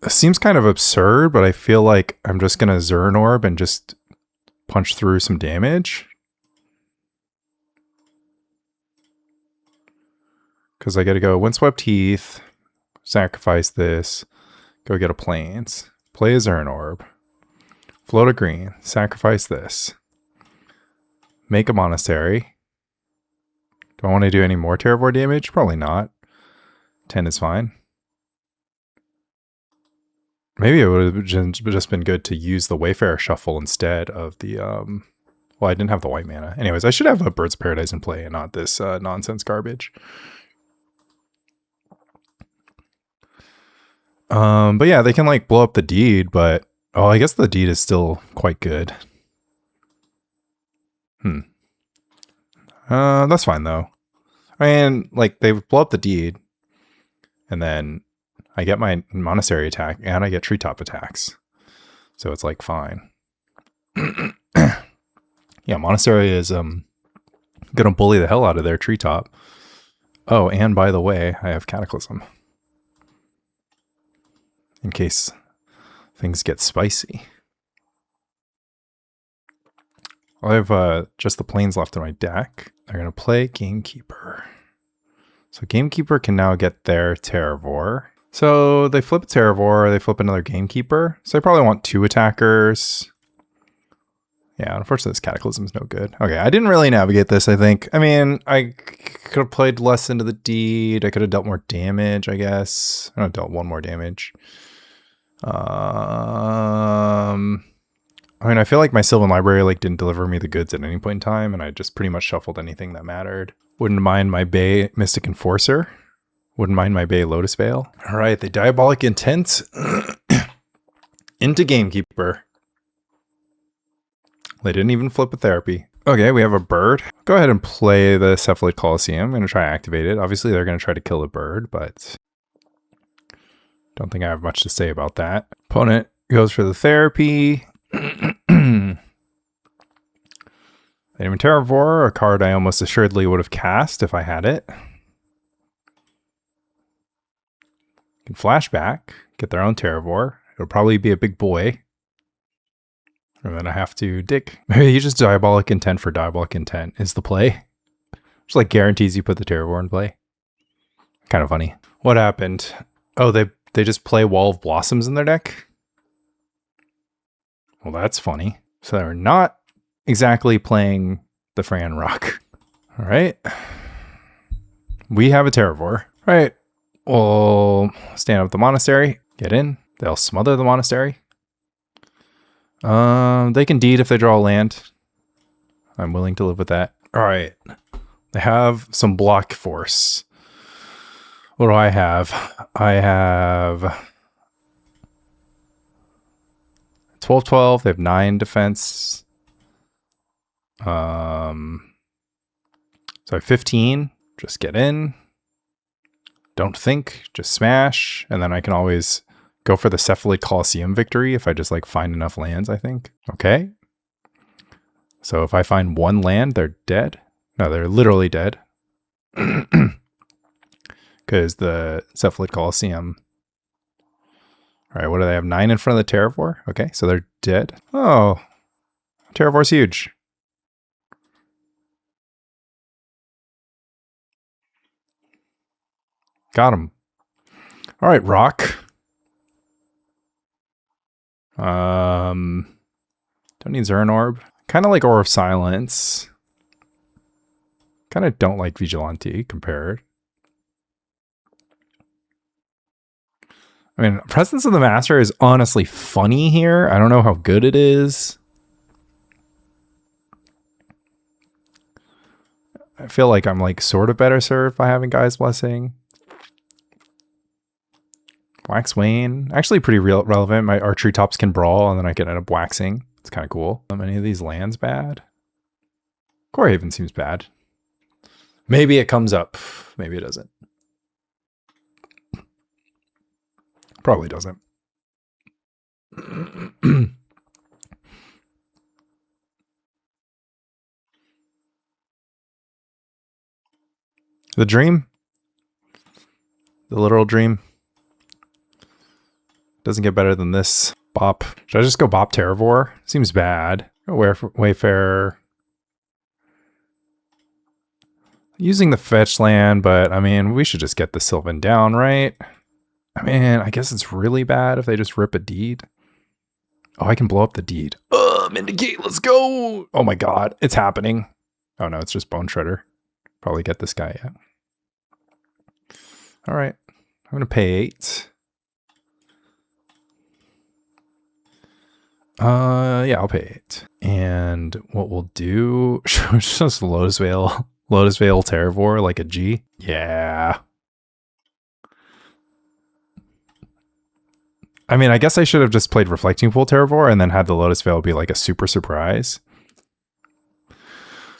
It seems kind of absurd, but I feel like I'm just gonna Zuran Orb and just punch through some damage. Because I gotta go Windswept Heath, sacrifice this, go get a Plains, play a Zuran Orb, float a green, sacrifice this, make a Monastery. Do I want to do any more Terravore damage? Probably not. 10 is fine. Maybe it would have just been good to use the Wayfarer Shuffle instead of the, well, I didn't have the white mana. Anyways, I should have a Birds of Paradise in play and not this nonsense garbage. But yeah, they can like blow up the Deed, but, oh, I guess the Deed is still quite good. That's fine though. I mean, like, they blow up the Deed, and then I get my Monastery attack, and I get Treetop attacks. So it's like fine. Yeah, Monastery is gonna bully the hell out of their Treetop. Oh, and by the way, I have Cataclysm. In case things get spicy. I have just the Plains left in my deck. They're going to play Gamekeeper. So Gamekeeper can now get their Terravore. So they flip Terravore, they flip another Gamekeeper. So I probably want 2 attackers. Yeah, unfortunately this Cataclysm is no good. Okay, I didn't really navigate this, I think. I mean, I could have played less into the Deed. I could have dealt more damage, I guess. I dealt 1 more damage. I mean, I feel like my Sylvan Library like didn't deliver me the goods at any point in time, and I just pretty much shuffled anything that mattered. Wouldn't mind my Bay Mystic Enforcer. Wouldn't mind my Bay Lotus Vale. All right, the Diabolic Intent into Gamekeeper. They didn't even flip a Therapy. Okay, we have a bird. Go ahead and play the Cephalid Coliseum. I'm going to try to activate it. Obviously, they're going to try to kill the bird, but don't think I have much to say about that. Opponent goes for the Therapy. Even Terravore, a card I almost assuredly would have cast if I had it. Can flashback, get their own Terravore. It'll probably be a big boy. And then I have to dig. Maybe you just Diabolic Intent for Diabolic Intent is the play. Just like guarantees you put the Terravore in play. Kind of funny. What happened? Oh, they just play Wall of Blossoms in their deck? Well, that's funny. So they're not exactly playing the Fran Rock. All right. We have a Terravore. All right. We'll stand up at the Monastery. Get in. They'll smother the Monastery. They can Deed if they draw a land. I'm willing to live with that. All right. They have some block force. What do I have? I have 12/12. They have 9 defense. So I have 15. Just get in. Don't think. Just smash. And then I can always go for the Cephalid Coliseum victory if I just like find enough lands, I think. Okay. So if I find 1 land, they're dead. No, they're literally dead. Because the Cephalid Coliseum. All right, what do they have? 9 in front of the Terravore? Okay, so they're dead. Oh, Terravore's huge. Got him. All right, Rock. Don't need Zuran Orb. Kind of like Aura of Silence. Kind of don't like Vigilante compared. I mean, Presence of the Master is honestly funny here. I don't know how good it is. I feel like I'm like sort of better served by having Gaia's Blessing. Wax Wane. Actually pretty relevant. Our treetops can brawl and then I can end up waxing. It's kind of cool. Any of these lands bad? Kor Haven seems bad. Maybe it comes up. Maybe it doesn't. Probably doesn't. The dream? The literal dream? Doesn't get better than this. Bop. Should I just go Bop Terravore? Seems bad. Wayfarer. Using the fetch land, but I mean, we should just get the Sylvan down, right? I mean, I guess it's really bad if they just rip a deed. Oh, I can blow up the deed. Vindicate, let's go! Oh my god, it's happening. Oh no, it's just Bone Shredder. Probably get this guy yet. Alright, I'm gonna pay 8. Yeah, I'll pay 8. And what we'll do, just Lotus Vale Terravore like a G. Yeah. I mean, I guess I should have just played Reflecting Pool Terravore and then had the Lotus Vale be like a super surprise.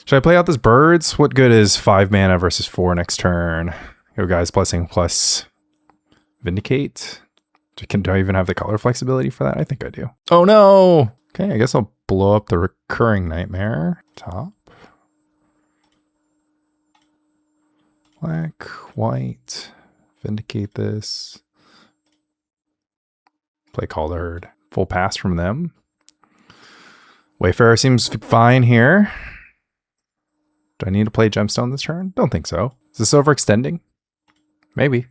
Should I play out this Birds? What good is 5 mana versus 4 next turn? Yo, Gaia's Blessing plus Vindicate. Do I even have the color flexibility for that? I think I do. Oh no! Okay, I guess I'll blow up the Recurring Nightmare. Top. Black, white. Vindicate this. Play Colored. Full pass from them. Wayfarer seems fine here. Do I need to play Gemstone this turn? Don't think so. Is this overextending? Maybe.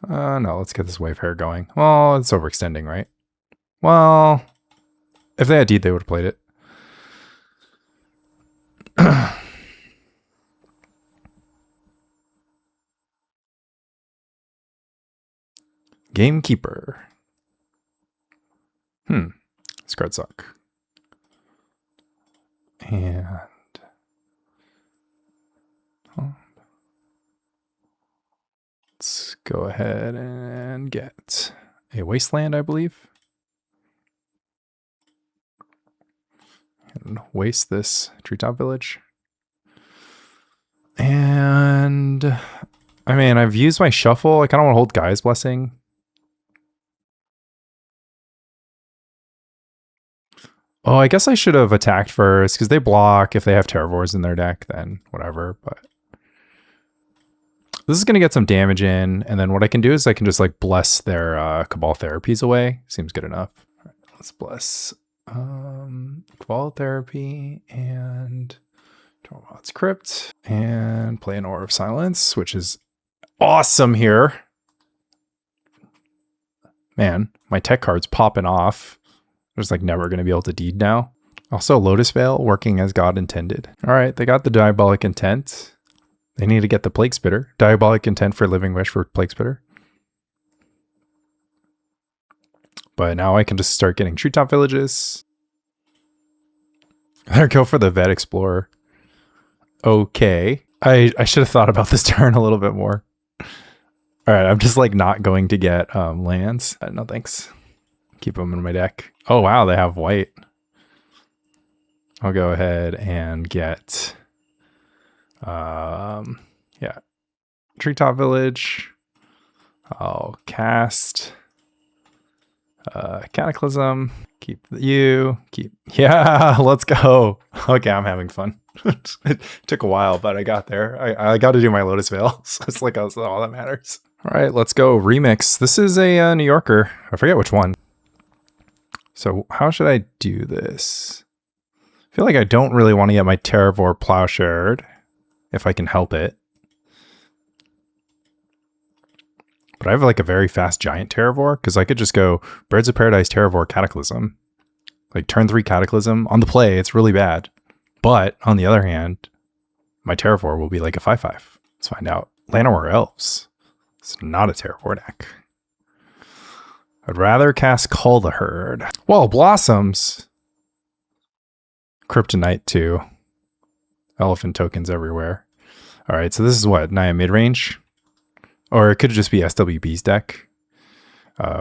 No, let's get this Wayfarer going. Well, it's overextending, right? Well, if they had deed, they would have played it. Gamekeeper. This card suck. And let's go ahead and get a Wasteland, I believe. And waste this Treetop Village. And I mean, I've used my shuffle. I kind of want to hold Gaia's Blessing. Oh, I guess I should have attacked first because they block. If they have Terravores in their deck, then whatever. But this is going to get some damage in. And then what I can do is I can just like bless their Cabal Therapies away. Seems good enough. All right, let's bless Cabal Therapy and Tormod's Crypt and play an Aura of Silence, which is awesome here. Man, my tech card's popping off. There's like never going to be able to deed now. Also, Lotus Vale working as God intended. All right, they got the Diabolic Intent. They need to get the Plague Spitter. Diabolic Intent for Living Wish for Plague Spitter. But now I can just start getting Treetop Villages. There, go for the Vet Explorer. Okay. I should have thought about this turn a little bit more. All right, I'm just like not going to get lands. No thanks. Keep them in my deck. Oh wow, they have white. I'll go ahead and get yeah, Treetop Village. I'll cast Cataclysm. Yeah, let's go. Okay, I'm having fun. It took a while, but I got there. I got to do my Lotus Vale, so it's like all that matters. All right, let's go remix. This is a New Yorker. I forget which one. So how should I do this? I feel like I don't really want to get my Terravore Plowshared if I can help it. But But I have like a very fast giant Terravore because I could just go Birds of Paradise, Terravore, Cataclysm. Like turn 3 Cataclysm. On the play, it's really bad. But on the other hand, my Terravore will be like a 5/5. Let's find out. Llanowar Elves. It's not a Terravore deck. I'd rather cast Cull the Herd. Whoa, Blossoms. Kryptonite too. Elephant tokens everywhere. All right, so this is what? Naya Midrange? Or it could just be SWB's deck,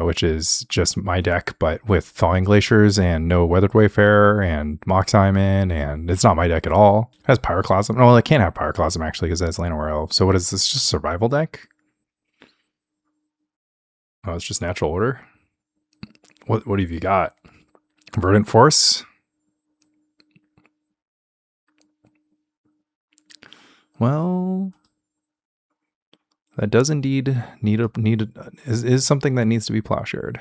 which is just my deck, but with Thawing Glaciers and no Weathered Wayfarer and Mox-abusing, and it's not my deck at all. It has Pyroclasm. No, it can't have Pyroclasm actually because it has Llanowar Elf. So what is this? Just survival deck? Oh, it's just natural order. What have you got? Verdant Force? Well, that does indeed is something that needs to be plowshared.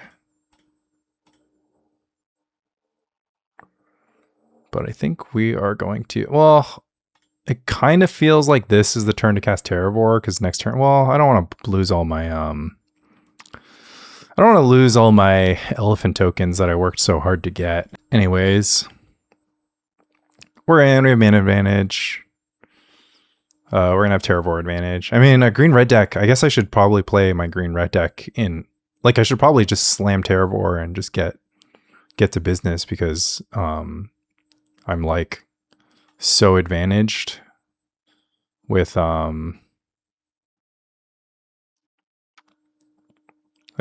But I think we are going to, well, it kind of feels like this is the turn to cast Terravore because next turn, well, I don't want to lose all my I don't want to lose all my elephant tokens that I worked so hard to get. Anyways, we have mana advantage. We're going to have Terravore advantage. I mean, a green-red deck, I guess I should probably play my green-red deck in... Like, I should probably just slam Terravore and just get to business because I'm, like, so advantaged with a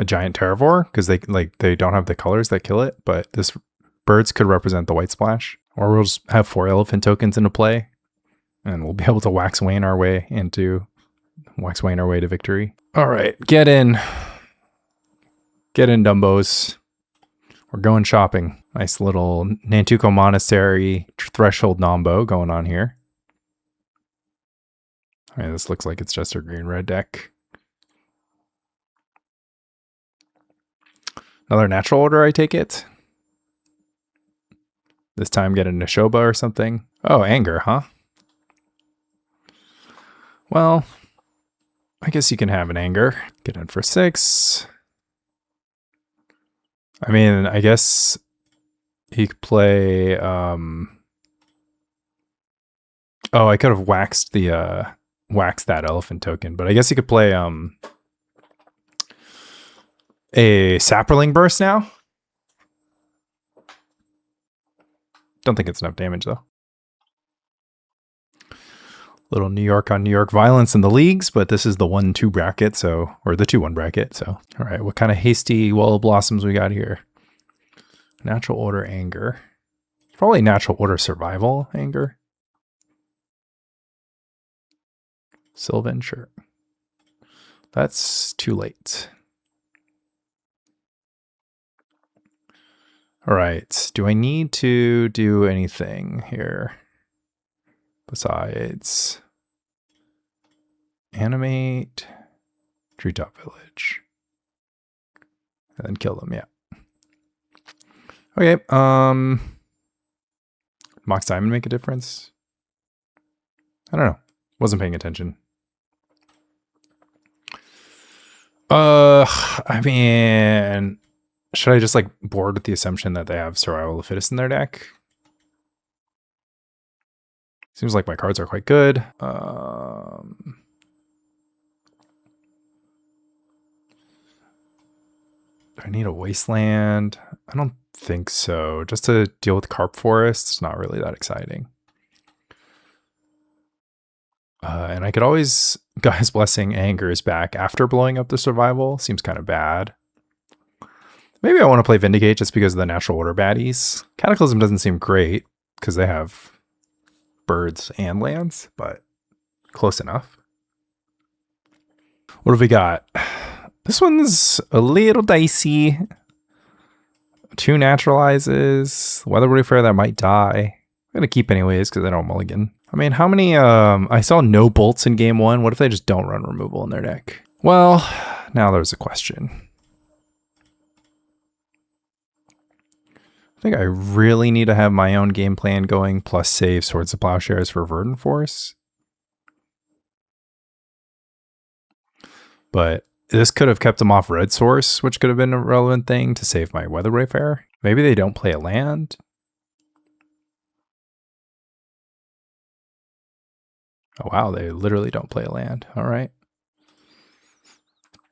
giant Terravore because they don't have the colors that kill it, but this birds could represent the white splash. Or we'll just have 4 elephant tokens into play. And we'll be able to wax Wane our way to victory. All right, get in. Get in, Dumbos. We're going shopping. Nice little Nantuko Monastery threshold nombo going on here. All right, this looks like it's just our green-red deck. Another natural order, I take it. This time get a Neshoba or something. Oh, anger, huh? Well, I guess you can have an anger. Get in for 6. I mean, I guess he could play... Oh, I could have waxed that elephant token, but I guess he could play a Sapperling Burst now. Don't think it's enough damage, though. Little New York on New York violence in the leagues, but this is the 1-2 bracket, so, or the 2-1 bracket, so. All right, what kind of hasty Wall of Blossoms we got here? Natural order anger. Probably natural order survival anger. Sylvan, sure. That's too late. All right, do I need to do anything here? Besides animate Treetop Village and then kill them, yeah. Okay, Mox Diamond make a difference? I don't know. Wasn't paying attention. I mean, should I just like board with the assumption that they have Survival of the Fittest in their deck? Seems like my cards are quite good. Do I need a Wasteland? I don't think so. Just to deal with Carp Forest, it's not really that exciting. And I could always... Gaia's Blessing Anger is back after blowing up the Survival. Seems kind of bad. Maybe I want to play Vindicate just because of the natural order baddies. Cataclysm doesn't seem great because they have birds and lands, but close enough. What have we got? This one's a little dicey. 2 naturalizes. Weathered Wayfarer that might die. I'm gonna keep anyways because I don't mulligan. I mean, how many I saw no bolts in game 1. What if they just don't run removal in their deck? Well, now there's a question. I think I really need to have my own game plan going, plus save Swords of Plowshares for Verdant Force. But This could have kept them off red source, which could have been a relevant thing to save my Weathered Wayfarer. Maybe they don't play a land. Oh, wow, they literally don't play a land. All right.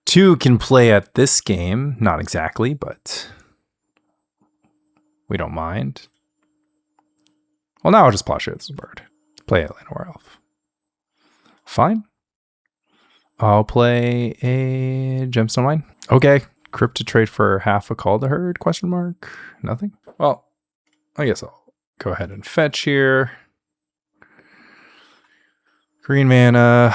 2 can play at this game. Not exactly, but we don't mind. Well, now I'll just Plowshare this bird. Play a land or elf. Fine. I'll play a Gemstone Mine. Okay. Crypt to trade for half a Call to Herd? Question mark. Nothing? Well, I guess I'll go ahead and fetch here. Green mana.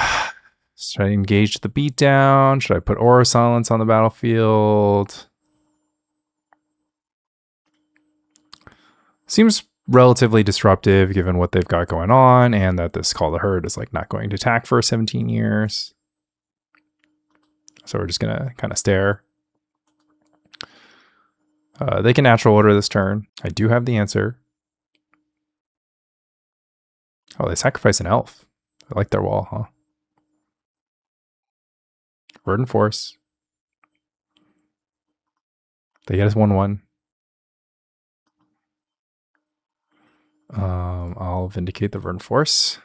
Should I engage the beatdown? Should I put Aura Silence on the battlefield? Seems relatively disruptive given what they've got going on and that this Call to Herd is like not going to attack for 17 years. So we're just going to kind of stare. They can natural order this turn. I do have the answer. Oh, they sacrifice an elf. I like their wall, huh? Verdant Force. They get us 1/1. I'll Vindicate the Verdant Force.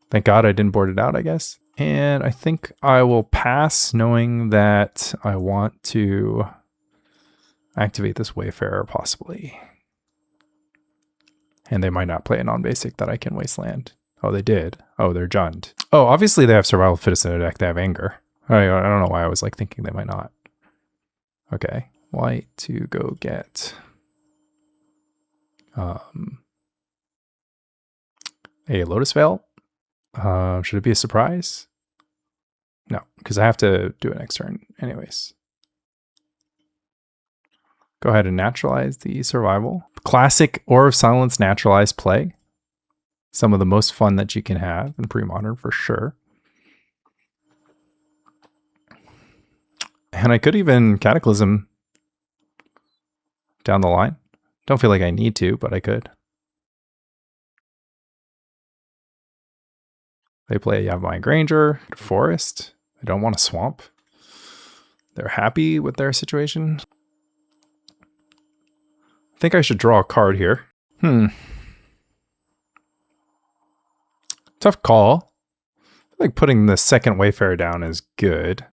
Thank God I didn't board it out, I guess. And I think I will pass, knowing that I want to activate this Wayfarer, possibly. And they might not play a non-basic that I can Wasteland. Oh, they did. Oh, they're Jund. Oh, obviously they have Survival of the Fittest in their deck. They have Anger. I don't know why I was like thinking they might not. Okay. White to go get a Lotus Vale. Should it be a surprise? No, because I have to do it next turn anyways. Go ahead and naturalize the survival. Classic Aura of Silence naturalize play. Some of the most fun that you can have in pre-modern for sure. And I could even Cataclysm down the line. Don't feel like I need to, but I could. They play Yavimaya Granger, Forest. They don't want a swamp. They're happy with their situation. I think I should draw a card here. Tough call. I feel like putting the second Wayfarer down is good.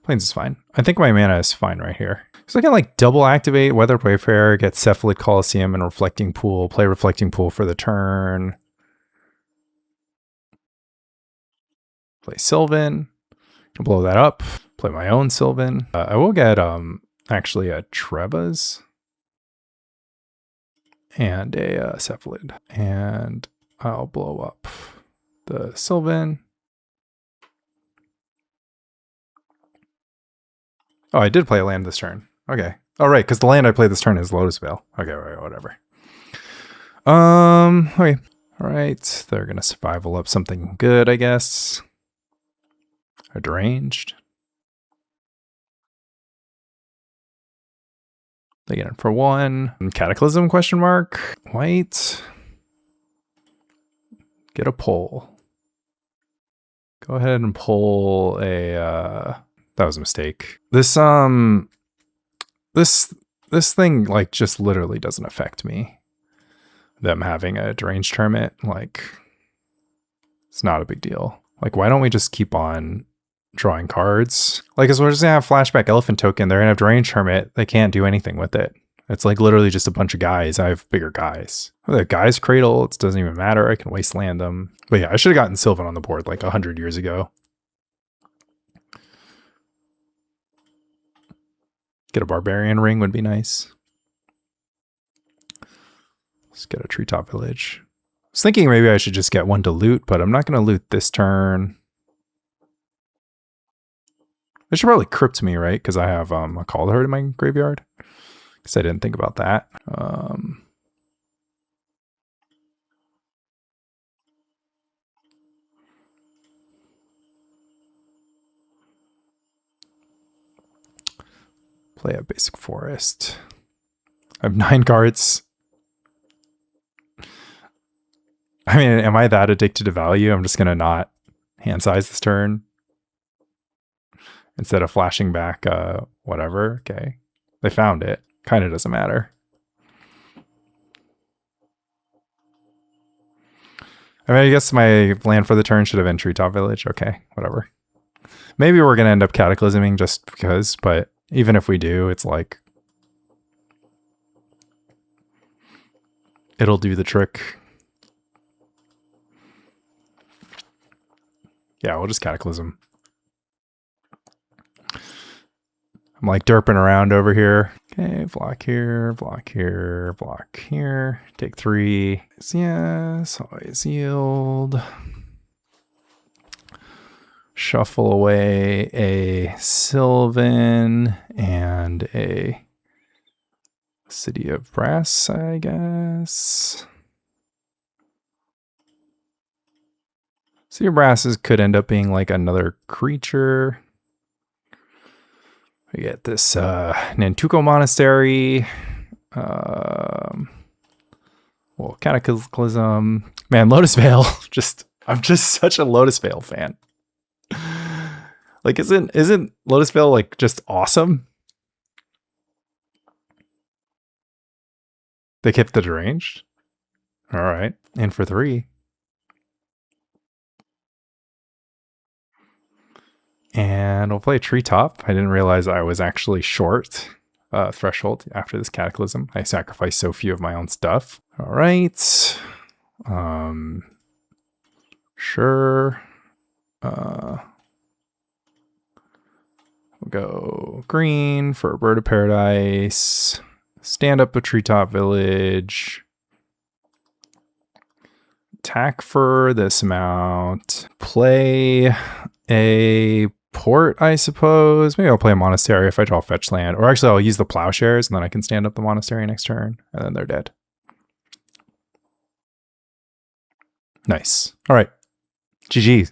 Plains is fine. I think my mana is fine right here. So I can like double activate Weathered Wayfarer, get Cephalid Coliseum and Reflecting Pool, play Reflecting Pool for the turn. Play Sylvan, blow that up, play my own Sylvan. I will get actually a Treva's and a Cephalid, and I'll blow up the Sylvan. Oh, I did play a land this turn. Okay. Oh, right, because the land I played this turn is Lotus Vale. Okay, right, whatever. Okay. All right, they're going to survival up something good, I guess. A deranged. They get it for 1. Cataclysm, question mark. White. Get a pull. Go ahead and pull a, that was a mistake. This thing like just literally doesn't affect me. Them having a deranged hermit, like it's not a big deal. Like, why don't we just keep on drawing cards? Like, as we're just gonna have flashback elephant token, they're gonna have deranged hermit. They can't do anything with it. It's like literally just a bunch of guys. I have bigger guys. The guy's cradle, it doesn't even matter. I can wasteland them. But yeah, I should have gotten Sylvan on the board like 100 years ago. Get a barbarian ring would be nice. Let's get a Treetop Village. I was thinking maybe I should just get one to loot, but I'm not going to loot this turn. They should probably crypt me, right? Because I have a Call to Herd in my graveyard. Because I didn't think about that. Play a basic forest. I have 9 cards. I mean, am I that addicted to value? I'm just going to not hand size this turn instead of flashing back whatever. Okay, they found it. Kind of doesn't matter. I mean, I guess my land for the turn should have been Treetop Village. Okay, whatever. Maybe we're going to end up Cataclysming just because, but even if we do, it's like it'll do the trick. Yeah, we'll just Cataclysm. I'm like derping around over here. Okay, block here, block here, block here. Take 3. Yes, always yield. Shuffle away a Sylvan and a City of Brass, I guess. City of Brasses could end up being like another creature. We get this Nantuko Monastery. Well, Cataclysm. Man, Lotus Vale. I'm just such a Lotus Vale fan. Like, isn't Lotus Vale like just awesome? They kept the deranged. All right, in for 3. And we'll play Treetop. I didn't realize I was actually short threshold after this Cataclysm. I sacrificed so few of my own stuff. All right. Sure. We'll go green for a Bird of Paradise. Stand up a Treetop Village. Attack for this amount. Play a port, I suppose. Maybe I'll play a monastery if I draw fetch land. Or actually, I'll use the Plowshares, and then I can stand up the monastery next turn, and then they're dead. Nice. All right. GG.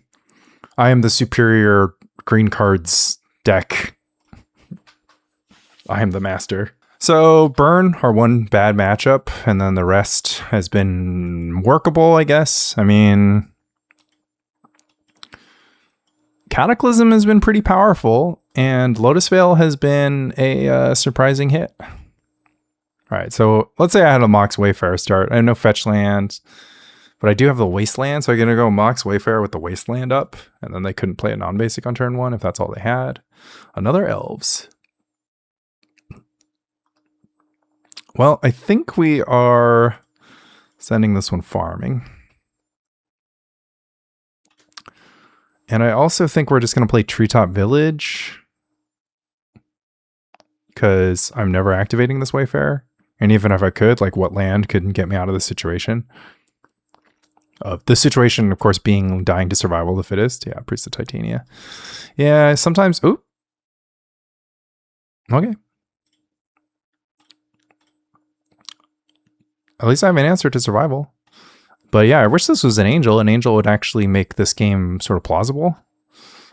I am the superior green cards deck. I am the master. So burn are one bad matchup, and then the rest has been workable, I guess. I mean, Cataclysm has been pretty powerful, and Lotus Vale has been a surprising hit. All right, so let's say I had a Mox Wayfarer start. I have no fetch lands, but I do have the Wasteland, so I'm going to go Mox Wayfarer with the Wasteland up, and then they couldn't play a non-basic on turn 1 if that's all they had. Another Elves. Well, I think we are sending this one farming. And I also think we're just going to play Treetop Village because I'm never activating this Wayfarer. And even if I could, like, what land couldn't get me out of this situation? The situation, of course, being dying to survival the fittest. Yeah, Priest of Titania. Yeah, sometimes... Ooh. Okay. At least I have an answer to survival. But yeah, I wish this was an Angel. An Angel would actually make this game sort of plausible.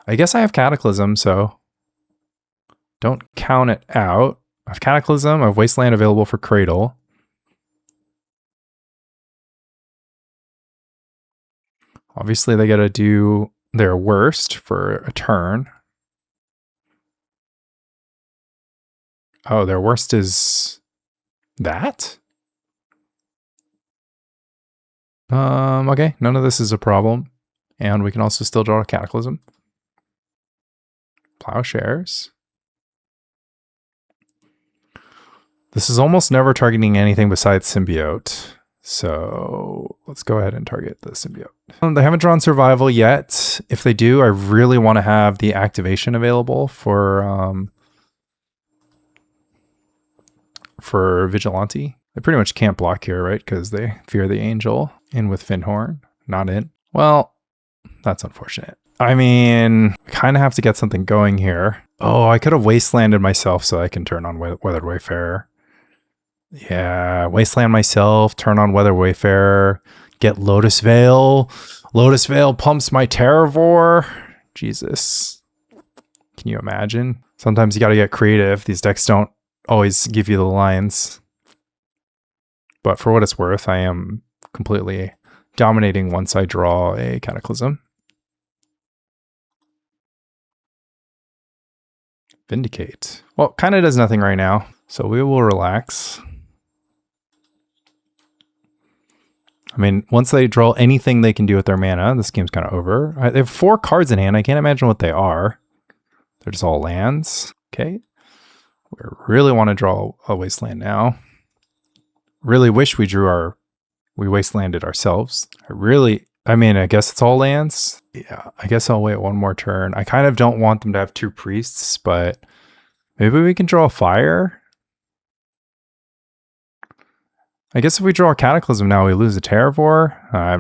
I guess I have Cataclysm, so don't count it out. I have Cataclysm. I have Wasteland available for Cradle. Obviously, they got to do their worst for a turn. Oh, their worst is that? Okay, none of this is a problem. And we can also still draw a Cataclysm. Plowshares. This is almost never targeting anything besides Symbiote. So let's go ahead and target the Symbiote. They haven't drawn Survival yet. If they do, I really want to have the activation available for Vigilante. They pretty much can't block here, right? Because they fear the Angel. In with Finhorn. Not in. Well, that's unfortunate. I mean, kind of have to get something going here. Oh, I could have Wastelanded myself so I can turn on Weathered Wayfarer. Yeah, Wasteland myself, turn on Weathered Wayfarer, get Lotus Vale. Lotus Vale pumps my Terravore. Jesus. Can you imagine? Sometimes you got to get creative. These decks don't always give you the lines. But for what it's worth, I am completely dominating once I draw a Cataclysm. Vindicate. Well, kind of does nothing right now, so we will relax. I mean, once they draw anything they can do with their mana, this game's kind of over. They have 4 cards in hand. I can't imagine what they are. They're just all lands. Okay. We really want to draw a Wasteland now. Really wish we Wastelanded ourselves. I mean, I guess it's all lands. Yeah, I guess I'll wait one more turn. I kind of don't want them to have 2 priests, but maybe we can draw a fire. I guess if we draw a Cataclysm now, we lose a Terravore. I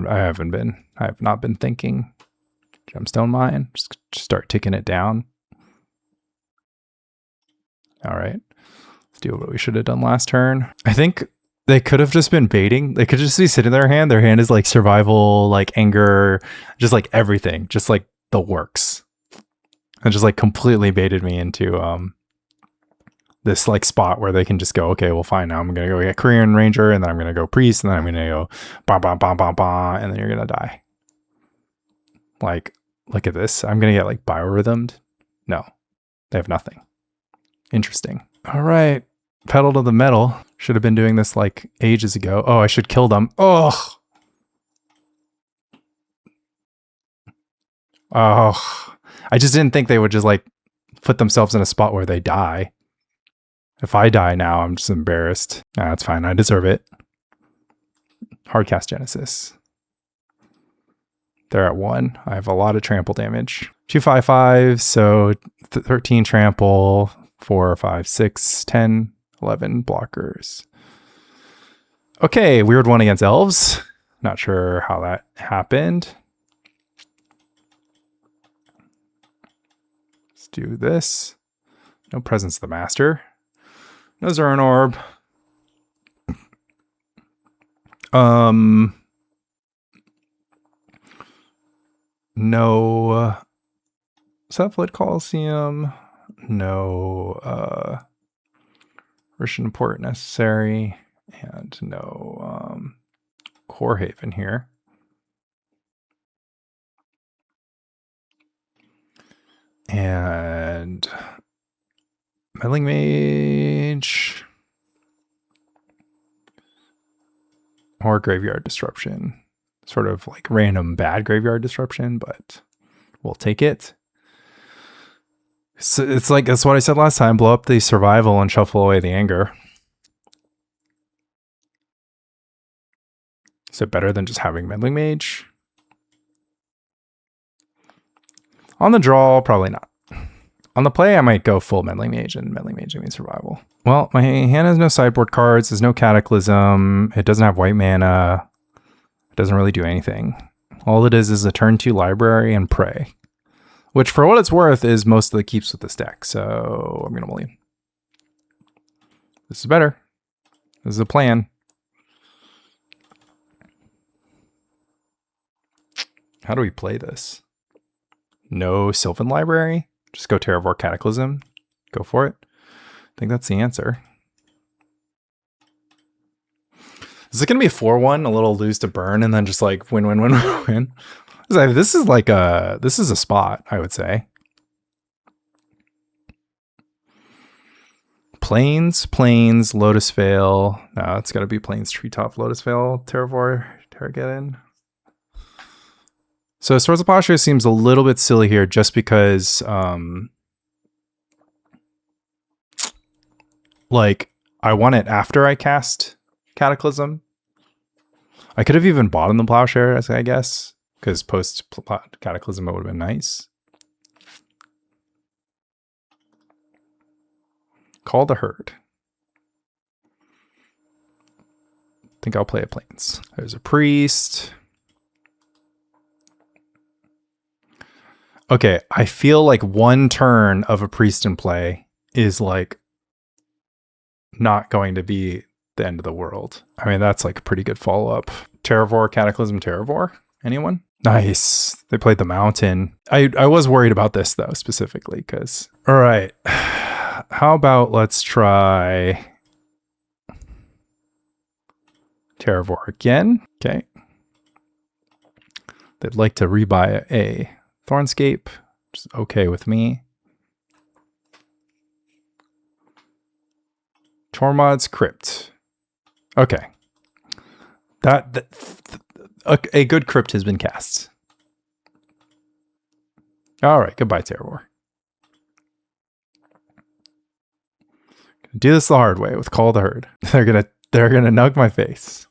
have not been thinking. Gemstone Mine, just start ticking it down. All right, let's do what we should have done last turn. I think they could have just been baiting. They could just be sitting in their hand. Their hand is like survival, like anger, just like everything, just like the works. And just like completely baited me into this like spot where they can just go, okay, well fine, now I'm gonna go get Korean Ranger, and then I'm gonna go Priest, and then I'm gonna go bah bah bah bah bah, and then you're gonna die. Like, look at this. I'm gonna get like biorhythmed. No, they have nothing. Interesting. All right. Pedal to the metal. Should have been doing this like ages ago. Oh, I should kill them. Oh. Oh. I just didn't think they would just like put themselves in a spot where they die. If I die now, I'm just embarrassed. Nah, that's fine. I deserve it. Hardcast Genesis. They're at 1. I have a lot of trample damage. 2/5/5, so 13 trample, 4, 5, 6, 10, 11 blockers. Okay, weird one against elves. Not sure how that happened. Let's do this. No Presence of the Master. No Zuran Orb. No Cephalid Coliseum. No Rishadan Port necessary. And no Kor Haven here. And Meddling Mage. Or Graveyard Disruption. Sort of like random bad Graveyard Disruption, but we'll take it. So it's like, that's what I said last time. Blow up the survival and shuffle away the anger. Is it better than just having Meddling Mage? On the draw, probably not. On the play, I might go full Meddling Mage and Meddling Mage means survival. Well, my hand has no sideboard cards. There's no Cataclysm. It doesn't have white mana. It doesn't really do anything. All it is a turn 2 library and pray. Which, for what it's worth, is most of the keeps with this deck. So I'm going to believe. This is better. This is a plan. How do we play this? No Sylvan Library? Just go Terravore Cataclysm. Go for it. I think that's the answer. Is it going to be a 4-1, a little lose to burn, and then just like win, win, win, win? This is like this is a spot, I would say. Plains, Lotus Vale. No, it's got to be Plains, Treetop, Lotus Vale, Terravore, Terrageddon. So Swords of Plowshares seems a little bit silly here just because like I want it after I cast Cataclysm. I could have even bought in the Plowshares, I guess, because post Cataclysm it would have been nice. Call the Herd. I think I'll play a Plains. There's a Priest. Okay, I feel like one turn of a Priest in play is like not going to be the end of the world. I mean, that's like a pretty good follow-up. Terravore, Cataclysm, Terravore. Anyone? Nice. They played the Mountain. I was worried about this though, specifically because... All right. How about let's try Terravore again. Okay. They'd like to rebuy a Thornscape, which is okay with me. Tormod's Crypt. Okay. A good crypt has been cast. All right, goodbye, Terravore. Do this the hard way with Call the Herd. They're gonna nug my face.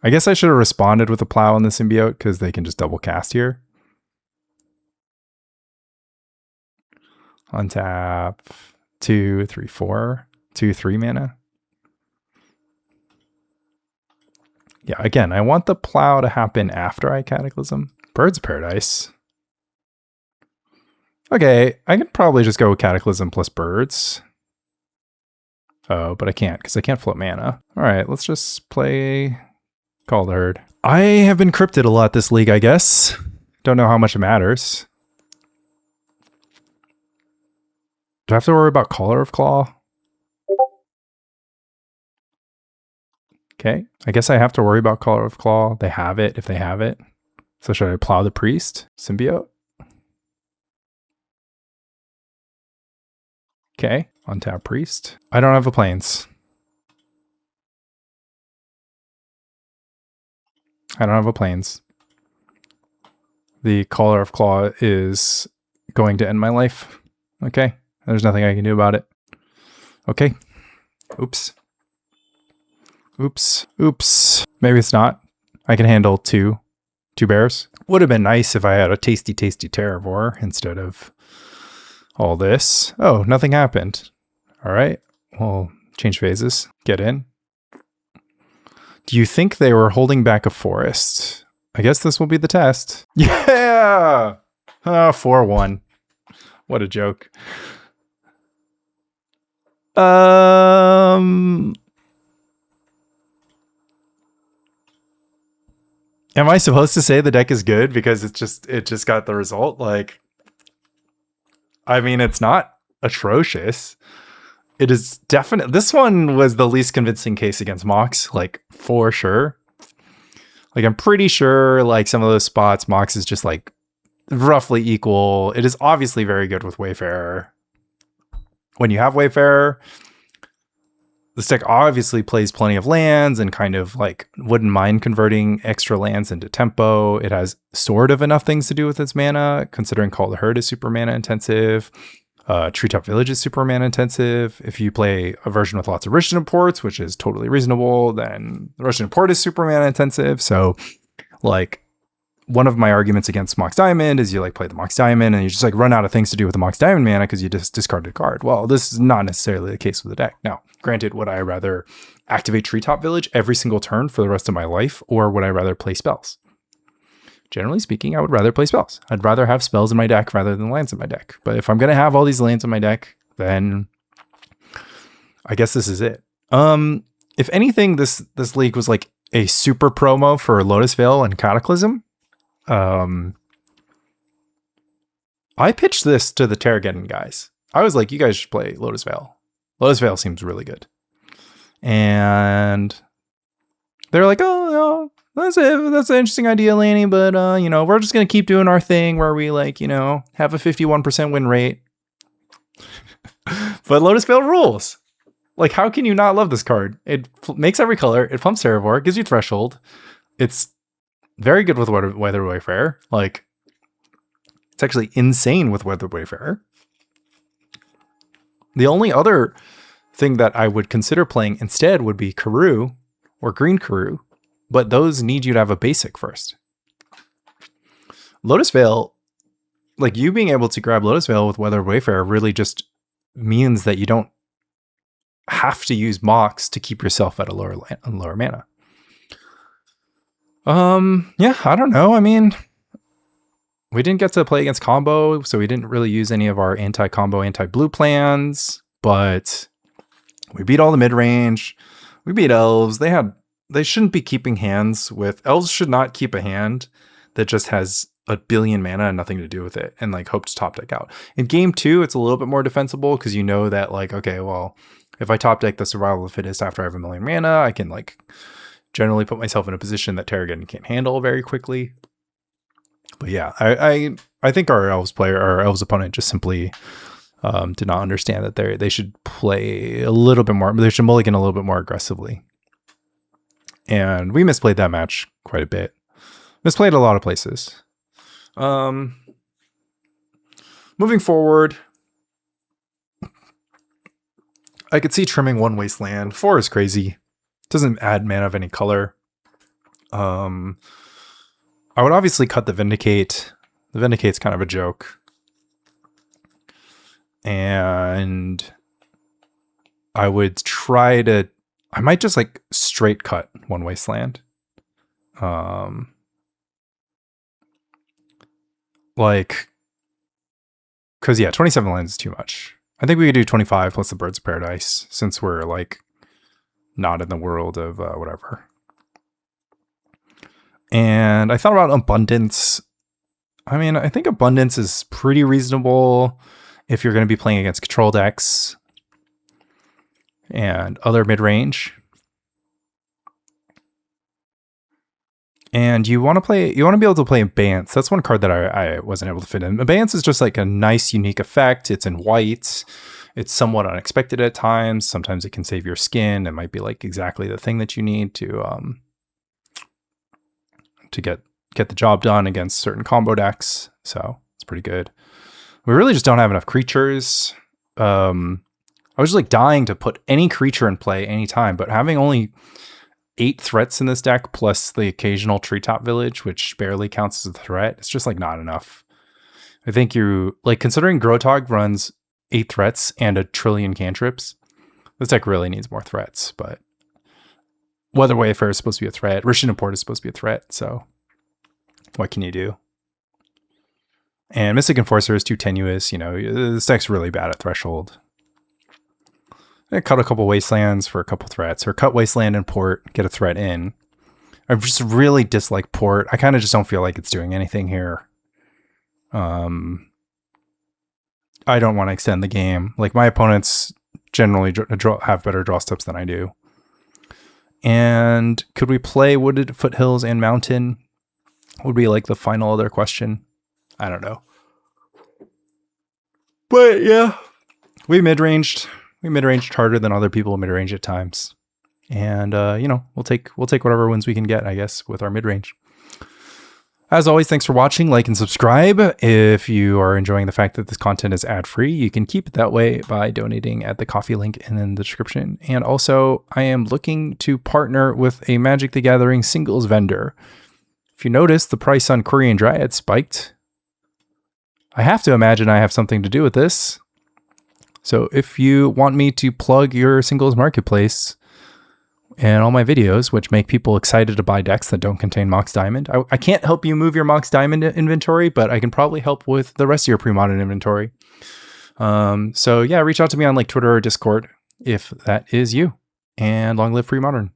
I guess I should have responded with a plow on the symbiote because they can just double cast here. Untap 2, 3, 4, 2, 3 mana. Yeah, again, I want the plow to happen after I Cataclysm. Birds of Paradise. Okay, I could probably just go with Cataclysm plus Birds. Oh, but I can't because I can't float mana. All right, let's just play Call the Herd. I have been cryptid a lot this league, I guess. Don't know how much it matters. Do I have to worry about Caller of Claw? Okay, I guess I have to worry about Caller of Claw. They have it if they have it. So should I Plow the Priest? Symbiote? Okay, untap Priest. I don't have a Plains. I don't have a Plains. The Caller of Claw is going to end my life. Okay, there's nothing I can do about it. Okay. Oops. Oops. Oops. Maybe it's not. I can handle two bears. Would have been nice if I had a tasty Terravore instead of all this. Oh, nothing happened. All right. Well, change phases. Get in. Do you think they were holding back a forest? I guess this will be the test. Yeah! 4-1. What a joke. Am I supposed to say the deck is good because it just got the result? Like, I mean, it's not atrocious. It is definitely, this one was the least convincing case against Mox, like, for sure. Like, I'm pretty sure, like, some of those spots, Mox is just, like, roughly equal. It is obviously very good with Wayfarer. When you have Wayfarer, this deck obviously plays plenty of lands and kind of, like, wouldn't mind converting extra lands into tempo. It has sort of enough things to do with its mana, considering Call the Herd is super mana intensive. Treetop Village is super mana intensive. If you play a version with lots of Rishadan Ports, which is totally reasonable, then the Rishadan Port is super mana intensive. So, like, one of my arguments against Mox Diamond is you, like, play the Mox Diamond and you just, like, run out of things to do with the Mox Diamond mana because you just discarded a card. Well, this is not necessarily the case with the deck. Now, granted, would I rather activate Treetop Village every single turn for the rest of my life, or would I rather play spells? Generally speaking, I would rather play spells. I'd rather have spells in my deck rather than lands in my deck. But if I'm going to have all these lands in my deck, then I guess this is it. If anything, this league was like a super promo for Lotus Vale and Cataclysm. I pitched this to the Terrageddon guys. I was like, you guys should play Lotus Vale. Lotus Vale seems really good. And they're like, oh, no. That's an interesting idea, Laney, but, you know, we're just going to keep doing our thing where we, like, you know, have a 51% win rate. But Lotus Vale rules. Like, how can you not love this card? It makes every color. It pumps Terravore. It gives you Threshold. It's very good with Weathered Wayfarer. Like, it's actually insane with Weathered Wayfarer. The only other thing that I would consider playing instead would be Karoo or Green Karoo. But those need you to have a basic first. Lotus Vale, like, you being able to grab Lotus Vale with Weathered Wayfarer really just means that you don't have to use Mox to keep yourself at a lower mana. Yeah, I don't know. I mean, we didn't get to play against combo, so we didn't really use any of our anti-combo, anti-blue plans, but we beat all the mid-range. We beat elves. They shouldn't be keeping hands with... Elves should not keep a hand that just has a billion mana and nothing to do with it and, like, hope to top deck out. In game 2, it's a little bit more defensible because you know that, like, okay, well, if I top deck the Survival of the Fittest after I have a million mana, I can, like, generally put myself in a position that Terrageddon can't handle very quickly. But yeah, I think our elves opponent just simply did not understand that they should play a little bit more. They should mulligan a little bit more aggressively. And we misplayed that match quite a bit. Misplayed a lot of places. Moving forward, I could see trimming 1 Wasteland. 4 is crazy. Doesn't add mana of any color. I would obviously cut the Vindicate. The Vindicate's kind of a joke. And I would try to... I might just like straight cut 1 Wasteland. Like... Because yeah, 27 lands is too much. I think we could do 25 plus the Birds of Paradise, since we're like not in the world of whatever. And I thought about Abundance. I mean, I think Abundance is pretty reasonable if you're going to be playing against control decks and other mid-range. And you want to be able to play Abeyance. That's one card that I wasn't able to fit in. Abeyance is just like a nice, unique effect. It's in white. It's somewhat unexpected at times. Sometimes it can save your skin. It might be like exactly the thing that you need to get the job done against certain combo decks. So it's pretty good. We really just don't have enough creatures. I was just like dying to put any creature in play anytime, but having only 8 threats in this deck plus the occasional Treetop Village, which barely counts as a threat, it's just like not enough. I think you like considering Grotog runs 8 threats and a trillion cantrips. This deck really needs more threats, but Weathered Wayfarer is supposed to be a threat. Rishadan Port is supposed to be a threat, so what can you do? And Mystic Enforcer is too tenuous. You know, this deck's really bad at Threshold. I cut a couple Wastelands for a couple threats, or cut Wasteland and Port, get a threat in. I just really dislike Port. I kind of just don't feel like it's doing anything here. I don't want to extend the game. Like, my opponents generally have better draw steps than I do. And could we play Wooded Foothills and Mountain? Would be like the final other question. I don't know. But yeah, we mid-ranged. We mid-ranged harder than other people mid-range at times. And, you know, we'll take whatever wins we can get, I guess, with our mid-range. As always, thanks for watching. Like and subscribe. If you are enjoying the fact that this content is ad-free, you can keep it that way by donating at the coffee link in the description. And also, I am looking to partner with a Magic the Gathering singles vendor. If you notice, the price on Korean Dryad spiked. I have to imagine I have something to do with this. So if you want me to plug your singles marketplace and all my videos, which make people excited to buy decks that don't contain Mox Diamond, I can't help you move your Mox Diamond inventory, but I can probably help with the rest of your Premodern inventory. So yeah, reach out to me on like Twitter or Discord if that is you. And long live Premodern.